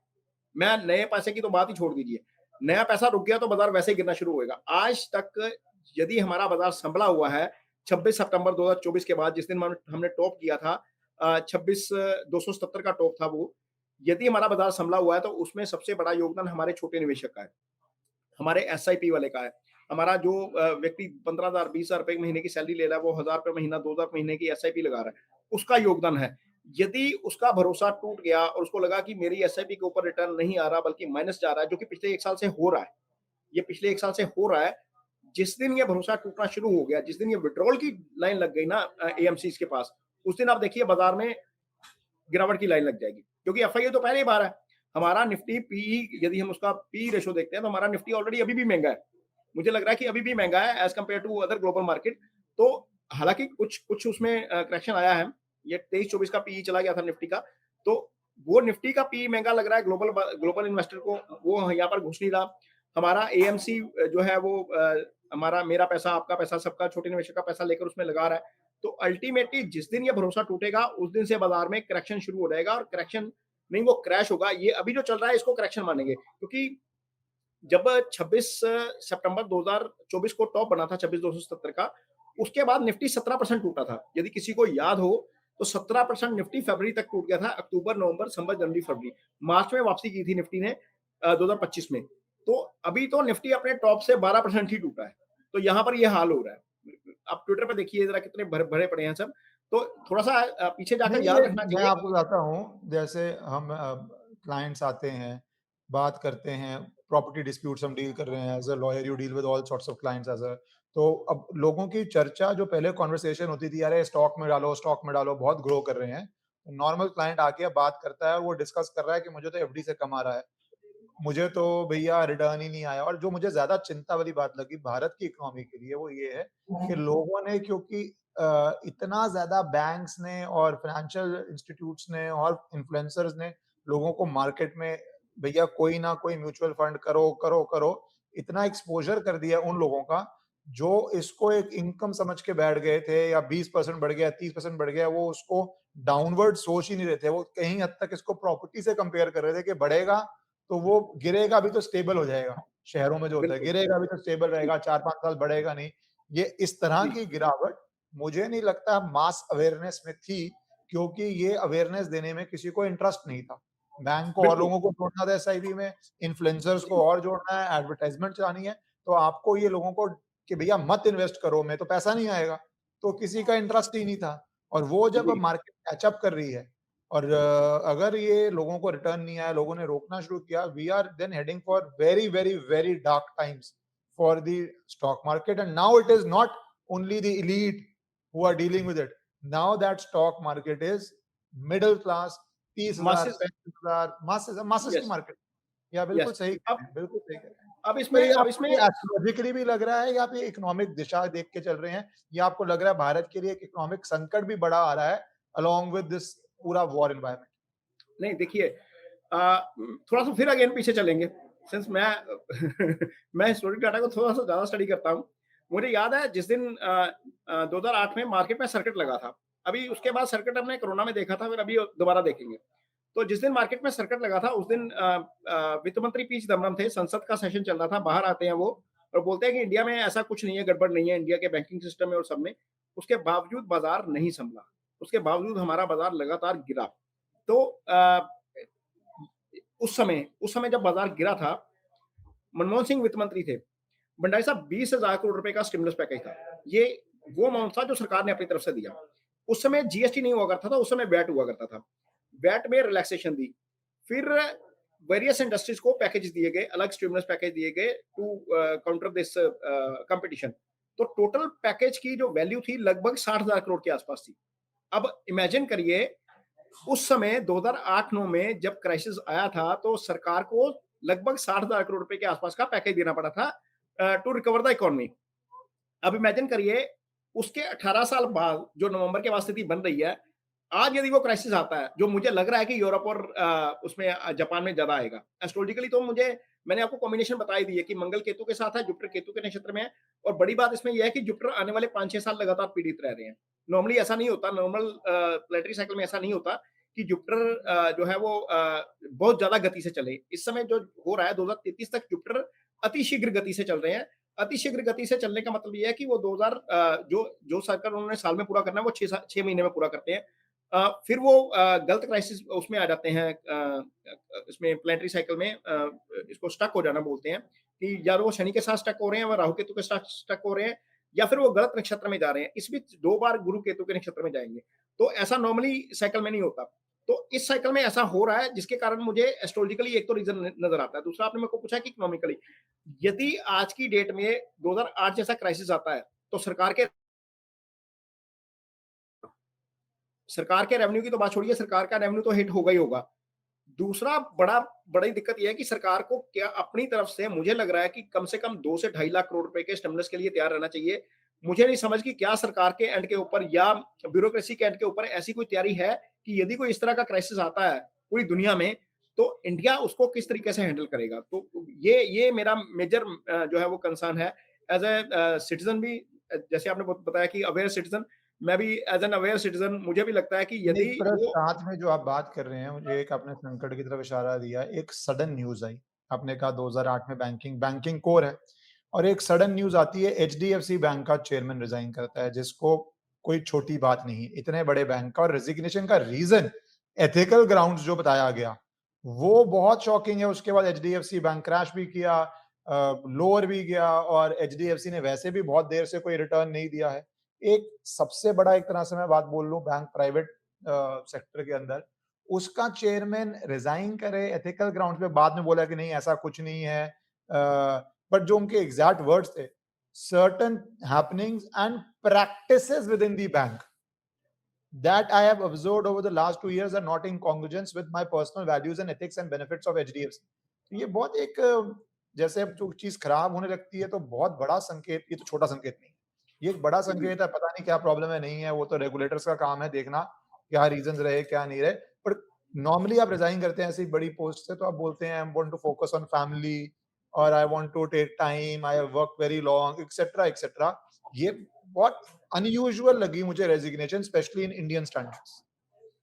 मैं नए पैसे की तो बात ही छोड़ दीजिए, नया पैसा रुक गया तो बाजार वैसे ही गिरना शुरू होगा। आज तक यदि हमारा बाजार संभला हुआ है 26 सितंबर 2024 के बाद, जिस दिन हमने टॉप किया था, 26,270 का टॉप था वो, यदि हमारा बाजार संभला हुआ है तो उसमें सबसे बड़ा योगदान हमारे छोटे निवेशक का है, हमारे एसआईपी वाले का है। हमारा जो व्यक्ति 15,000 20,000 रुपए महीने की सैलरी ले रहा है, वो 1,000 रुपए महीना 2,000 महीने की एसआईपी लगा रहा है, उसका योगदान है। यदि उसका भरोसा टूट गया और उसको लगा कि मेरी एसआईपी के ऊपर रिटर्न नहीं आ रहा बल्कि माइनस जा रहा है, जो कि पिछले 1 साल से हो रहा है, ये पिछले 1 साल से हो रहा है। जिस दिन ये भरोसा टूटना शुरू हो गया, जिस दिन ये विड्रॉल की लाइन लग गई ना एएमसीज के पास, उस दिन आप देखिए बाजार में गिरावट की लाइन लग जाएगी, क्योंकि एफआईए तो पहले ही बाहर है। हमारा निफ्टी पी, यदि हम उसका पी रेशो देखते हैं तो हमारा निफ्टी ऑलरेडी अभी भी महंगा है। मुझे लग रहा है कि अभी भी महंगा है as compare to other global market. तो हालांकि कुछ कुछ उसमें करेक्शन आया है, ये 23-24 का पी चला गया था निफ्टी का, तो वो निफ्टी का पी महंगा लग रहा है ग्लोबल ग्लोबल इन्वेस्टर को, वो यहाँ पर घुस नहीं रहा। हमारा एएमसी जो है वो हमारा मेरा पैसा, आपका पैसा, सबका, छोटे निवेशक का पैसा लेकर उसमें लगा रहा है। तो अल्टीमेटली जिस दिन ये भरोसा टूटेगा उस दिन से बाजार में करेक्शन शुरू हो जाएगा, और करेक्शन नहीं, वो क्रैश होगा। ये अभी जो चल रहा है इसको करेक्शन मानेंगे, क्योंकि जब 26 सितंबर 2024 को टॉप बना था 26,270 का, उसके बाद निफ्टी 17% टूटा था। यदि किसी को याद हो तो 17% निफ्टी फरवरी तक टूट गया था, अक्टूबर, नवंबर, दिसंबर, जनवरी, फरवरी, मार्च में वापसी की थी निफ्टी ने 2025 में। तो अभी तो निफ्टी अपने टॉप से 12% ही टूटा है। तो यहाँ पर ये हाल हो रहा है। आप ट्विटर पे देखिए जरा कितने भरे पड़े हैं सब। तो थोड़ा सा पीछे जाकर नहीं, याद ये रखना मैं चाहिए। आपको बताता हूँ, जैसे हम क्लाइंट्स आते हैं, बात करते हैं, प्रॉपर्टी डिस्प्यूट्स हम डील कर रहे हैं, as a lawyer you deal with all sorts of clients as a, तो अब लोगों की चर्चा जो पहले कन्वर्सेशन होती थी, अरे स्टॉक में डालो, बहुत ग्रो कर रहे हैं। नॉर्मल क्लाइंट आके अब बात करता है और वो डिस्कस कर रहा है कि मुझे तो एफडी से कम आ रहा है। मुझे तो भैया रिटर्न ही नहीं आया। और जो मुझे ज़्यादा चिंता वाली बात लगी भारत की इकोनॉमी के लिए, वो ये है कि लोगों ने, क्योंकि इतना ज़्यादा बैंक्स ने और फाइनेंशियल इंस्टीट्यूट्स ने और इन्फ्लुएंसर्स ने लोगों को मार्केट में, भैया कोई ना कोई म्यूचुअल फंड करो, करो, करो, इतना एक्सपोज़र कर दिया उन लोगों का, जो इसको एक इनकम समझ के बैठ गए थे, या 20% बढ़ गया, 30% बढ़ गया, वो उसको डाउनवर्ड सोच ही नहीं रहे थे। वो कहीं हद तक इसको प्रॉपर्टी से कंपेयर कर रहे थे कि बढ़ेगा तो वो, गिरेगा भी तो स्टेबल हो जाएगा। शहरों में जो होता है, बिल्कुल। गिरेगा भी तो स्टेबल जी, रहेगा, 4-5 साल बढ़ेगा नहीं। ये इस तरह जी, की गिरावट मुझे नहीं लगता मास अवेयरनेस में थी, क्योंकि ये अवेयरनेस देने में किसी को इंटरेस्ट नहीं था। बैंक को और बिल्कुल। लोगों को जोड़ना था एसआईपी में, इन्फ्लुएंसर्स को जी, और जोड़ना है, एडवर्टाइज़मेंट चलानी है, तो आपको ये लोगों को कि भैया मत इन्वेस्ट करो, में तो पैसा नहीं आएगा। तो किसी का इंटरेस्ट ही नहीं था। और वो जब जी, मार्केट कैच अप कर रही है, और अगर ये लोगों को रिटर्न नहीं आया, लोगों ने रोकना शुरू किया, we are then heading for very, very, very dark times for the stock market. And now it is not only the elite who are dealing with it. Now that stock market is middle class, 30,000, masses. 35,000, masses की yes, market. या बिल्कुल yes. सही कह अब रहे हैं, बिल्कुल सही कह रहे हैं। अब तो इसमें ये अब आपको इसमें ये एस्ट्रोलॉजिकली भी लग रहा है, या फिर इकोनॉमिक दिशा देख के चल रहे हैं, या आपको लग रहा है भारत के लिए एक इकोनॉमिक संकट भी बड़ा आ रहा है अलोंग विद दिस पूरा वॉर एनवायरनमेंट? नहीं, देखिए, थोड़ा-सा फिर अगेन पीछे चलेंगे, सिंस मैं मैं हिस्टोरिक डाटा को थोड़ा-सा ज़्यादा स्टडी करता हूँ। मुझे याद है जिस दिन 2008 में मार्केट में सर्किट लगा था। अभी उसके बाद सर्किट हमने कोरोना में देखा था, फिर अभी दोबारा देखेंगे। तो जिस दिन मार्केट में सर्किट लगा था उस दिन वित्त मंत्री पी चिदम्बरम थे, संसद का सेशन चल रहा था, बाहर आते हैं वो और बोलते हैं कि इंडिया में ऐसा कुछ नहीं है, गड़बड़ नहीं है इंडिया के बैंकिंग सिस्टम में और सब में। उसके बावजूद बाज़ार नहीं सँभला, उसके बावजूद हमारा बाज़ार लगातार गिरा। तो उस समय जब बाजार गिरा था, मनमोहन सिंह वित्त मंत्री थे। भंडारी साहब 20,000 करोड़ रुपए का स्टिमुलस पैकेज था। ये वो अमाउंट था जो सरकार ने अपनी तरफ से दिया। उस समय जीएसटी नहीं हुआ करता था, उस समय वैट हुआ करता था। वैट में रिलैक्सेशन दी। फिर वेरियस इंडस्ट्रीज को पैकेज दिए गए, अलग स्टिमुलस पैकेज दिए गए टू काउंटर दिस कंपटीशन। तो टोटल पैकेज की जो वैल्यू थी लगभग 60,000 करोड़ के आसपास थी। अब इमेजिन करिए उस समय 2008-9 में जब क्राइसिस आया था, तो सरकार को लगभग 60,000 करोड़ रुपए के आसपास का पैकेज देना पड़ा था टू रिकवर द इकोनॉमी। अब इमेजिन करिए, उसके 18 साल बाद जो नवंबर के बाद स्थिति बन रही है, आज यदि वो क्राइसिस आता है, जो मुझे लग रहा है कि यूरोप और उसमें जापान में ज़्यादा आएगा। एस्ट्रोलॉजिकली तो मैंने आपको कॉम्बिनेशन बता ही दी है कि मंगल केतु के साथ है, जुपिटर केतु के नक्षत्र में है और बड़ी बात इसमें ये है कि जुपिटर आने वाले 5-6 साल लगातार पीड़ित रह रहे हैं। नॉर्मली ऐसा नहीं होता, नॉर्मल प्लेनेटरी साइकिल में ऐसा नहीं होता कि जुपिटर जो है वो बहुत ज़्यादा गति से चले। इस समय जो हो रहा है 2033 तक जुपिटर अति शीघ्र गति से चल रहे हैं। अति शीघ्र गति से चलने का मतलब ये है कि वो 2000 जो सर्कल उन्होंने साल में पूरा करना है वो 6 महीने में पूरा करते हैं। फिर वो गलत क्राइसिस उसमें आ जाते हैं इसमें प्लेनेटरी साइकिल में इसको स्टक हो जाना बोलते हैं कि या तो वो शनि के साथ स्टक हो रहे हैं, वो राहु केतु के साथ स्टक हो रहे हैं या फिर वो गलत नक्षत्र में जा रहे हैं। इस बीच 2 बार गुरु केतु के नक्षत्र में जाएँगे। तो ऐसा नॉर्मली साइकिल में नहीं होता। तो इस साइकिल में ऐसा हो रहा है जिसके कारण मुझे एस्ट्रोलॉजिकली एक तो रीज़न नज़र आता है। दूसरा आपने मेरे को पूछा कि इकोनॉमिकली यदि आज की डेट में 2008 जैसा क्राइसिस आता है, तो सरकार के रेवेन्यू की तो बात छोड़िए, सरकार का रेवेन्यू तो हिट होगा ही होगा। दूसरा बड़ी दिक्कत ये है कि सरकार को क्या अपनी तरफ से मुझे लग रहा है कि कम से कम 2 से ढाई लाख करोड़ रुपए के स्टिमुलस के लिए तैयार रहना चाहिए। मुझे नहीं समझ कि क्या सरकार के एंड के ऊपर या ब्यूरोक्रेसी के एंड के ऊपर ऐसी कोई तैयारी है कि यदि कोई इस तरह का क्राइसिस आता है पूरी दुनिया में, तो इंडिया उसको किस तरीके से हैंडल करेगा। तो ये मेरा मेजर जो है वो कंसर्न है। एज़ सिटिज़न भी जैसे आपने बताया कि अवेयर सिटिज़न, मैं भी एज़ एन अवेयर सिटिज़न मुझे भी लगता है कि नहीं, यदि पर वो साथ में जो आप बात कर रहे हैं, मुझे एक आपने संकट की तरफ इशारा दिया, एक सडन न्यूज़ आई। आपने कहा 2008 में बैंकिंग कोर है और एक सडन न्यूज़ आती है एचडीएफसी बैंक का चेयरमैन रिज़ाइन करता है, जिसको कोई छोटी बात नहीं है। इतने बड़े बैंक का और रेज़िग्नेशन का रीज़न एथिकल ग्राउंड्स जो बताया गया, वो बहुत शॉकिंग है। उसके बाद एचडीएफसी बैंक क्रैश भी किया, लोअर भी गया और एचडीएफसी ने वैसे भी बहुत देर से कोई रिटर्न नहीं दिया है। एक सबसे बड़ा एक तरह से मैं बात बोल लूँ बैंक प्राइवेट सेक्टर के अंदर, उसका चेयरमैन रिज़ाइन करे एथिकल ग्राउंड्स पे, बाद में बोला कि नहीं ऐसा कुछ नहीं है। बट जो उनके एग्ज़ैक्ट वर्ड्स थे, certain happenings and practices within the bank that I have observed over the last 2 years are not in congruence with my personal values and ethics and benefits of HDFC। तो ये बहुत एक जैसे अब जो चीज़ खराब होने लगती है तो बहुत बड़ा संकेत, ये तो छोटा संकेत नहीं है। ये एक बड़ा संकेत है, पता नहीं क्या प्रॉब्लम है, नहीं है, वो तो रेगुलेटर्स का काम है देखना, क्या रीज़न्स रहे, क्या नहीं रहे। बट नॉर्मली आप रिज़ाइन करते हैं ऐसी बड़ी पोस्ट से तो आप बोलते हैं I want to focus on family और I want to take time, I have worked very long etcetera, etcetera. ये बहुत अनयूजुअल लगी मुझे resignation, specially in Indian standards.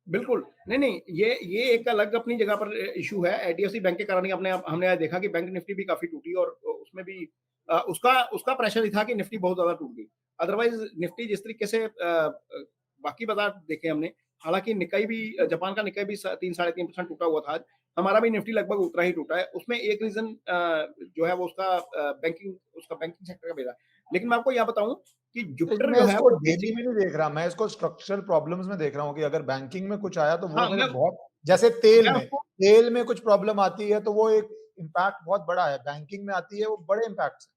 बिल्कुल। नहीं, ये एक अलग अपनी जगह पर इश्यू है। एचडीएफसी बैंक के कारण ही हमने आज देखा कि बैंक निफ्टी भी काफ़ी टूटी और उसमें भी उसका प्रेशर ही था कि निफ्टी बहुत ज़्यादा टूट गई। अदरवाइज़ निफ्टी जिस तरीके से बाकी बाज़ार देखे हमने, हालाँकि निक्काई भी जापान का निक्काई भी 3 साढ़े 3% टूटा हुआ था आज। हमारा भी निफ्टी लगभग उतना ही टूटा है। उसमें एक रीज़न जो है वो उसका बैंकिंग सेक्टर का भी रहा। लेकिन मैं आपको यहाँ बताऊँ कि जुपिटर मैं जो है इसको वो डेली बेसिक में नहीं देख रहा, मैं इसको स्ट्रक्चरल प्रॉब्लम्स में देख रहा हूँ कि अगर बैंकिंग में कुछ आया तो वो हाँ, फिर बहुत, जैसे मैं उसको तेल में कुछ प्रॉब्लम आती है तो वो एक इम्पैक्ट बहुत बड़ा है, बैंकिंग में आती है वो बड़े इम्पैक्ट्स हैं।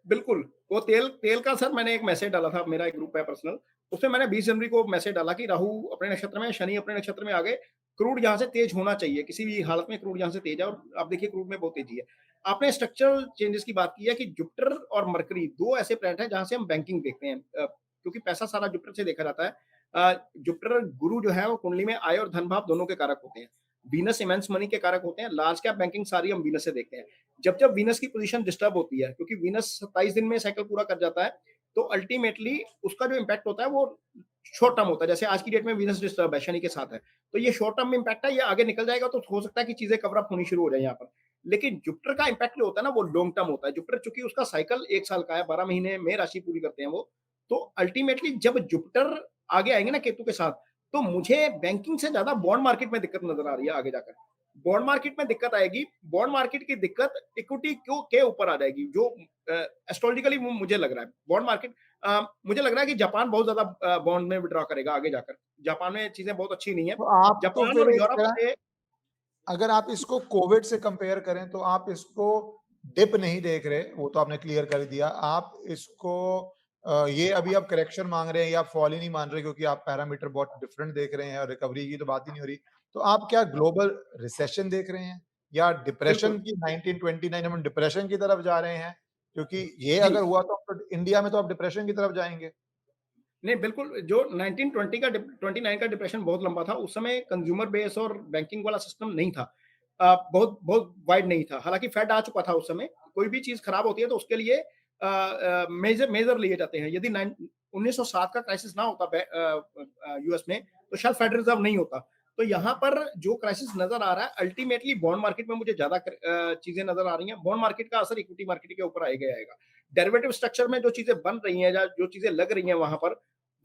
बिल्कुल, वो तेल तेल का सर मैंने एक मैसेज डाला था, मेरा एक ग्रुप है पर्सनल, उसमें मैंने 20 जनवरी को मैसेज डाला कि राहु अपने नक्षत्र में, शनि अपने नक्षत्र में आ गए, क्रूड यहाँ से तेज होना चाहिए, किसी भी हालत में क्रूड यहाँ से तेज है और आप देखिए क्रूड में बहुत तेजी है। आपने स्ट्रक्चरल चेंजेस की बात की है कि जुपिटर और मरकरी 2 ऐसे प्लैनेट हैं जहाँ से हम बैंकिंग देखते हैं क्योंकि पैसा सारा जुपिटर से देखा जाता है। जुपिटर गुरु जो है वो कुंडली में आय और धन भाव दोनों के कारक होते हैं। वीनस इमेंस मनी के कारक होते हैं, लार्ज कैप बैंकिंग सारी हम वीनस से देखते हैं। जब वीनस की पोजीशन डिस्टर्ब होती है क्योंकि वीनस 27 दिन में साइकिल पूरा कर जाता है, तो अल्टीमेटली उसका जो इम्पैक्ट होता है वो शॉर्ट टर्म होता है। जैसे आज की डेट में वीनस डिस्टर्ब है, शनि के साथ है, तो ये शॉर्ट टर्म इम्पैक्ट है, ये आगे निकल जाएगा तो हो सकता है कि चीजें कवर अप होनी शुरू हो जाए यहाँ पर। लेकिन जुपिटर का इम्पैक्ट जो होता है ना वो लॉन्ग टर्म होता है। जुपिटर चूंकि उसका साइकिल 1 साल का है, 12 महीने में राशि पूरी करते हैं वो, तो अल्टीमेटली जब जुपिटर आगे आएंगे ना केतु के साथ, तो मुझे बैंकिंग से ज्यादा बॉन्ड मार्केट में दिक्कत नजर आ रही है आगे जाकर। बॉन्ड मार्केट में दिक्कत आएगी, बॉन्ड मार्केट की दिक्कत इक्विटी क्यों के ऊपर आ जाएगी जो एस्ट्रोलॉजिकली मुझे लग रहा है। बॉन्ड मार्केट मुझे लग रहा है कि जापान बहुत ज़्यादा बॉन्ड में विथड्रॉ करेगा आगे जाकर। जापान में चीज़ें बहुत अच्छी नहीं है। तो आप तो जापान फिर और एक यूरोप तरह, से अगर आप इसको कोविड से कंपेयर करें तो आप इसको डिप नहीं देख रहे, वो तो आपने क्लियर कर दिया। आप इसको ये अभी आप करेक्शन माँग रहे हैं या आप फॉल ही नहीं मान रहे क्योंकि आप पैरामीटर बहुत डिफरेंट देख रहे हैं और रिकवरी की तो बात ही नहीं हो रही। तो आप क्या ग्लोबल रिसेशन देख रहे हैं या डिप्रेशन बिल्कुल, की 1929 हम डिप्रेशन की तरफ जा रहे हैं? क्योंकि ये जी। अगर हुआ तो इंडिया में तो आप डिप्रेशन की तरफ जाएँगे। नहीं, बिल्कुल, जो 1920 का डिप 29 का डिप्रेशन बहुत लंबा था, उस समय कंज्यूमर बेस और बैंकिंग वाला सिस्टम नहीं था। बहुत बहुत वाइड नहीं था। हालाँकि फेड आ चुका था उस समय, कोई भी चीज़ खराब होती है तो उसके लिए मेजर मेजर लिए जाते हैं। यदि 1907 का क्राइसिस ना होता यूएस में, तो शायद फेडरल रिज़र्व नहीं होता। तो यहाँ पर जो क्राइसिस नज़र आ रहा है, अल्टीमेटली बॉन्ड मार्केट में मुझे ज़्यादा चीज़ें नज़र आ रही हैं। बॉन्ड मार्केट का असर इक्विटी मार्केट के ऊपर आएगा ही आएगा। डेरिवेटिव स्ट्रक्चर में जो चीज़ें बन रही हैं या जो चीज़ें लग रही हैं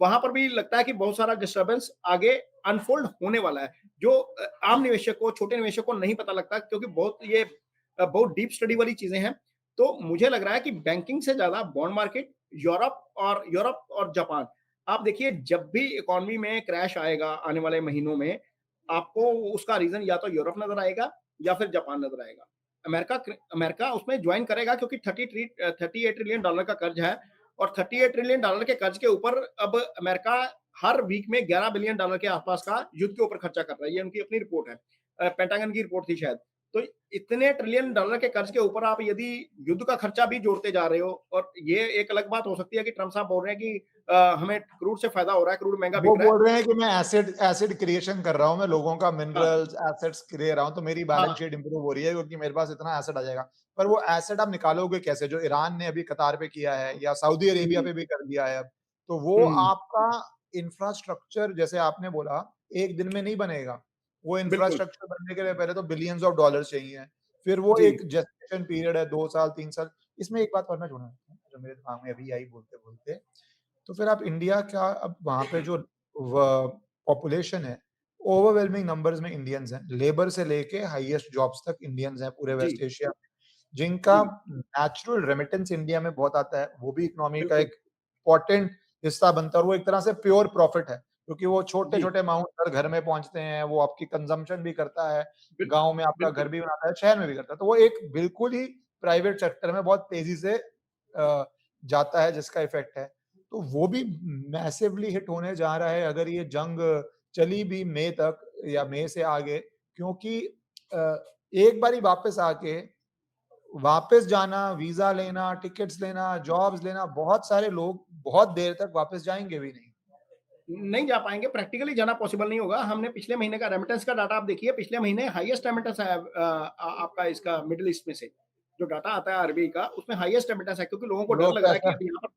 वहाँ पर भी लगता है कि बहुत सारा डिस्टर्बेंस आगे अनफोल्ड होने वाला है, जो आम निवेशक को, छोटे निवेशक को नहीं पता लगता क्योंकि बहुत डीप स्टडी वाली चीज़ें हैं। तो मुझे लग रहा है कि बैंकिंग से ज़्यादा बॉन्ड मार्केट यूरोप और जापान। आप देखिए जब भी इकोनॉमी में क्रैश आएगा आने वाले महीनों में, आपको उसका रीज़न या तो यूरोप नज़र आएगा या फिर जापान नज़र आएगा। अमेरिका उसमें जॉइन करेगा क्योंकि 38 ट्रिलियन डॉलर का कर्ज है और 38 ट्रिलियन डॉलर के कर्ज के ऊपर अब अमेरिका हर वीक में 11 बिलियन डॉलर के आसपास का युद्ध के ऊपर खर्चा कर रहा है। ये उनकी अपनी रिपोर्ट है। पेंटागन की रिपोर्ट थी शायद। तो इतने ट्रिलियन डॉलर के कर्ज के ऊपर आप यदि युद्ध का खर्चा भी जोड़ते जा रहे हो और ये एक अलग बात हो सकती है कि ट्रम्प साहब बोल रहे हैं कि हमें क्रूड से फायदा हो रहा है, क्रूड महँगा वो बिक रहा है। बोल रहे हैं कि मैं एसिड एसिड क्रिएशन कर रहा हूँ, मैं लोगों का हाँ, मिनरल्स, एसेट्स ले रहा हूँ, तो मेरी बैलेंस हाँ। शीट इंप्रूव हो रही है क्योंकि मेरे पास इतना एसिड आ जाएगा। पर वो एसिड आप निकालोगे कैसे? जो ईरान ने अभी कतार पे किया है या सऊदी अरेबिया हुँ, पे भी कर दिया है अब। तो वो हुँ। आपका इंफ्रास्ट्रक्चर जैसे आपने बोला, एक दिन में नहीं बनेगा। वो बिल्कुल। इंफ्रास्ट्रक्चर बनने के लिए पहले तो बिलियंस ऑफ डॉलर्स चाहिए। फिर वो जी, एक जेस्टेशन पीरियड है 2 साल, 3 साल। इसमें एक बात और मैं जोड़ना चाहता हूँ, जो मेरे दिमाग में अभी आई बोलते-बोलते। तो फिर आप इंडिया क्या अब वहाँ पे जो पॉपुलेशन है, ओवरवेलमिंग नंबर्स में इंडियंस हैं। लेबर से लेके हाईएस्ट जॉब्स तक इंडियंस हैं पूरे जी, वेस्ट एशिया में, जिनका जी। नेचुरल रेमिटेंस इंडिया में बहुत आता है। वो भी इकोनॉमी का बिल्कुल। एक इम्पोर्टेंट हिस्सा बनता है और वो एक तरह से प्योर प्रॉफिट है, क्योंकि वो जी, छोटे-छोटे अमाउंट हर घर में पहुँचते हैं, वो आपकी कंज़म्पशन भी करता है, बिल गाँव में आपका घर बिल्कुल। भी बनाता है, शहर में भी करता है। तो वो एक बिल्कुल ही प्राइवेट सेक्टर में बहुत तेज़ी से जाता है जिसका इफ़ेक्ट है। तो वो भी मैसिवली हिट होने जा रहा है अगर ये जंग चली भी मई तक या मई से आगे, क्योंकि अ, एक बारी वापस जाना, वीज़ा लेना, टिकट्स लेना, जॉब्स लेना, बहुत सारे लोग बहुत देर तक वापस जाएँगे भी नहीं। नहीं जा पाएँगे, प्रैक्टिकली जाना पॉसिबल नहीं होगा। हमने पिछले महीने का रेमिटेंस का डाटा आप देखिए, पिछले महीने हाईएस्ट रेमिटेंस है आपका इसका मिडल ईस्ट में से। जो डाटा आता है आरबीआई का, उसमें हाईएस्ट रेमिटेंस है क्योंकि लोगों को डर लोग लग रहा है कि पैसा अब यहाँ पर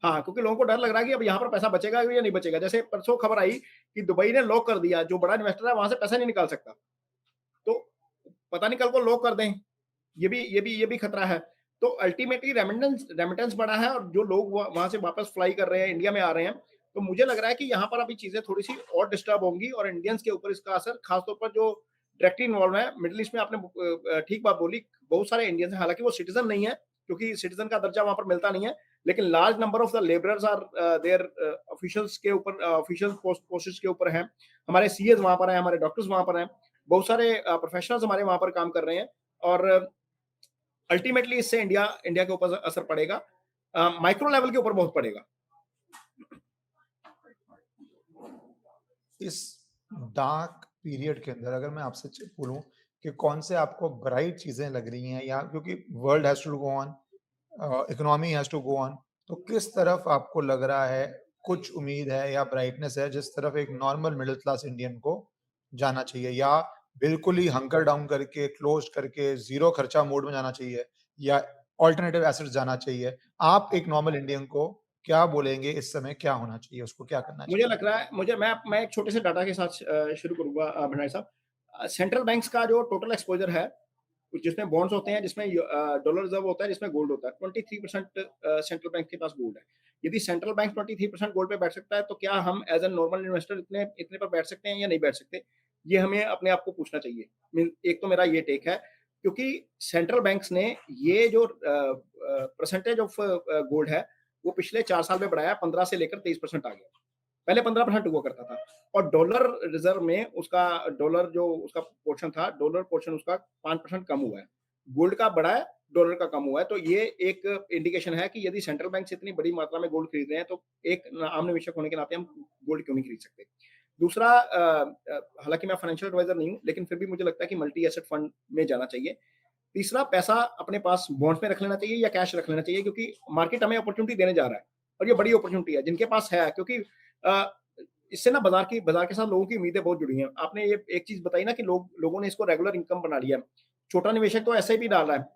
हाँ, क्योंकि लोगों को डर लग रहा है कि अब यहाँ पर पैसा बचेगा या नहीं बचेगा। जैसे परसों खबर आई कि दुबई ने लॉक कर दिया, जो बड़ा इन्वेस्टर है वहाँ से पैसा नहीं निकाल सकता। तो पता नहीं कल को लॉक कर दें, ये भी खतरा है। तो अल्टीमेटली रेमिटेंस रेमिटेंस बढ़ा है और जो लोग वहाँ से वापस फ्लाई कर रहे हैं, इंडिया में आ रहे हैं, तो मुझे लग रहा है कि यहाँ पर अभी चीज़ें थोड़ी-सी और डिस्टर्ब होंगी और इंडियंस के ऊपर इसका असर खास तौर पर जो डायरेक्टली इन्वॉल्व है, मिडल ईस्ट में आपने ठीक बात बोली, बहुत सारे इंडियंस हैं, हालाँकि वो सिटिज़न नहीं है, क्योंकि सिटिज़न का दर्जा वहाँ पर मिलता नहीं है, लेकिन large number of the labourers are their officials के ऊपर ऑफिशियल पोस्ट्स के ऊपर हैं। हमारे सीएज़ वहाँ पर हैं, हमारे डॉक्टर्स वहाँ पर हैं, बहुत सारे प्रोफेशनल्स हमारे वहाँ पर काम कर रहे हैं और अल्टीमेटली इससे इंडिया इंडिया के ऊपर असर पड़ेगा। माइक्रो लेवल के ऊपर बहुत पड़ेगा। इस डार्क पीरियड के अंदर अगर मैं आपसे बोलूं कि कौन से आपको ब्राइट चीजें लग रही हैं या क्योंकि world has to go on, economy has to go on, तो किस तरफ आपको लग रहा है कुछ उम्मीद है या ब्राइटनेस है जिस तरफ एक नॉर्मल मिडिल क्लास इंडियन को जाना चाहिए, या बिल्कुल ही हंकर डाउन करके क्लोज करके जीरो खर्चा मोड में जाना चाहिए, या ऑल्टरनेटिव एसेट्स जाना चाहिए? आप एक नॉर्मल इंडियन को क्या बोलेंगे इस समय क्या होना चाहिए, उसको क्या करना मुझे चाहिए? लग रहा है मुझे मैं एक छोटे से डाटा के साथ शुरू करूँगा भंडारी साहब। सेंट्रल बैंक्स का जो टोटल एक्सपोज़र है, जिसमें बॉन्ड्स होते हैं, जिसमें डॉलर रिज़र्व होता है, जिसमें गोल्ड होता है, 23% सेंट्रल बैंक के पास गोल्ड है। यदि सेंट्रल बैंक 23% गोल्ड पे बैठ सकता है, तो क्या हम एज़ अ नॉर्मल इन्वेस्टर इतने इतने पर बैठ सकते हैं या नहीं बैठ सकते? ये हमें अपने आप को पूछना चाहिए। एक तो मेरा ये टेक है, क्योंकि सेंट्रल बैंक्स ने ये जो परसेंटेज ऑफ गोल्ड है, वो पिछले 4 साल में बढ़ाया, 15 से लेकर 23% आ गया। पहले 15% हुआ करता था और डॉलर रिजर्व में उसका डॉलर जो उसका पोर्शन था, डॉलर पोर्शन उसका 5% कम हुआ है। गोल्ड का बढ़ा है, डॉलर का कम हुआ है। तो ये एक इंडिकेशन है कि यदि सेंट्रल बैंक इतनी बड़ी मात्रा में गोल्ड खरीद रहे हैं, तो एक आम निवेशक होने के नाते हम गोल्ड क्यों नहीं खरीद सकते। दूसरा, हालाँकि मैं फाइनेंशियल एडवाइज़र नहीं हूँ, लेकिन फिर भी मुझे लगता है कि मल्टी एसेट फंड में जाना चाहिए। तीसरा, पैसा अपने पास बॉन्ड्स में रख लेना चाहिए या कैश रख लेना चाहिए, क्योंकि मार्केट हमें अपॉर्च्युनिटी देने जा रहा है और ये बड़ी अपॉर्च्युनिटी है जिनके पास है, क्योंकि अ, इससे ना बाजार के साथ लोगों की उम्मीदें बहुत जुड़ी हैं। आपने ये एक चीज़ बताई ना कि लोगों ने इसको रेगुलर इनकम बना लिया है। छोटा निवेशक तो एसआईपी डाल रहा है।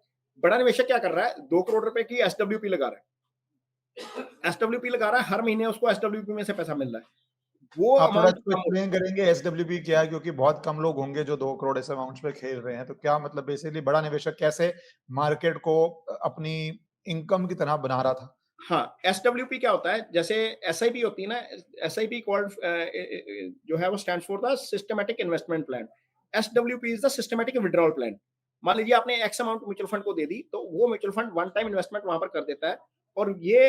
बड़ा निवेशक क्या कर रहा है? 2 करोड़ रुपए की एसडब्ल्यूपी लगा रहा है। एसडब्ल्यूपी लगा रहा है, हर महीने उसको एसडब्ल्यूपी में से पैसा मिल रहा है। वो आप थोड़ा अमाउंट इसको कम हो। एक्सप्लेन करेंगे एसडब्ल्यूपी क्या है? क्योंकि बहुत कम लोग होंगे जो 2 करोड़ ऐसे अमाउंट्स पे खेल रहे हैं। तो क्या मतलब बेसिकली बड़ा निवेशक कैसे मार्केट को अपनी इनकम की तरह बना रहा था? हाँ, एसडब्ल्यूपी क्या होता है? जैसे एसआईपी होती है ना, एसआईपी कॉल्ड जो है वो stands for the systematic investment plan. SWP is the systematic withdrawal plan. मान लीजिए आपने एक्स अमाउंट म्यूचुअल फंड को दे दी, तो वो mutual fund one time investment वहाँ पर कर देता है और ये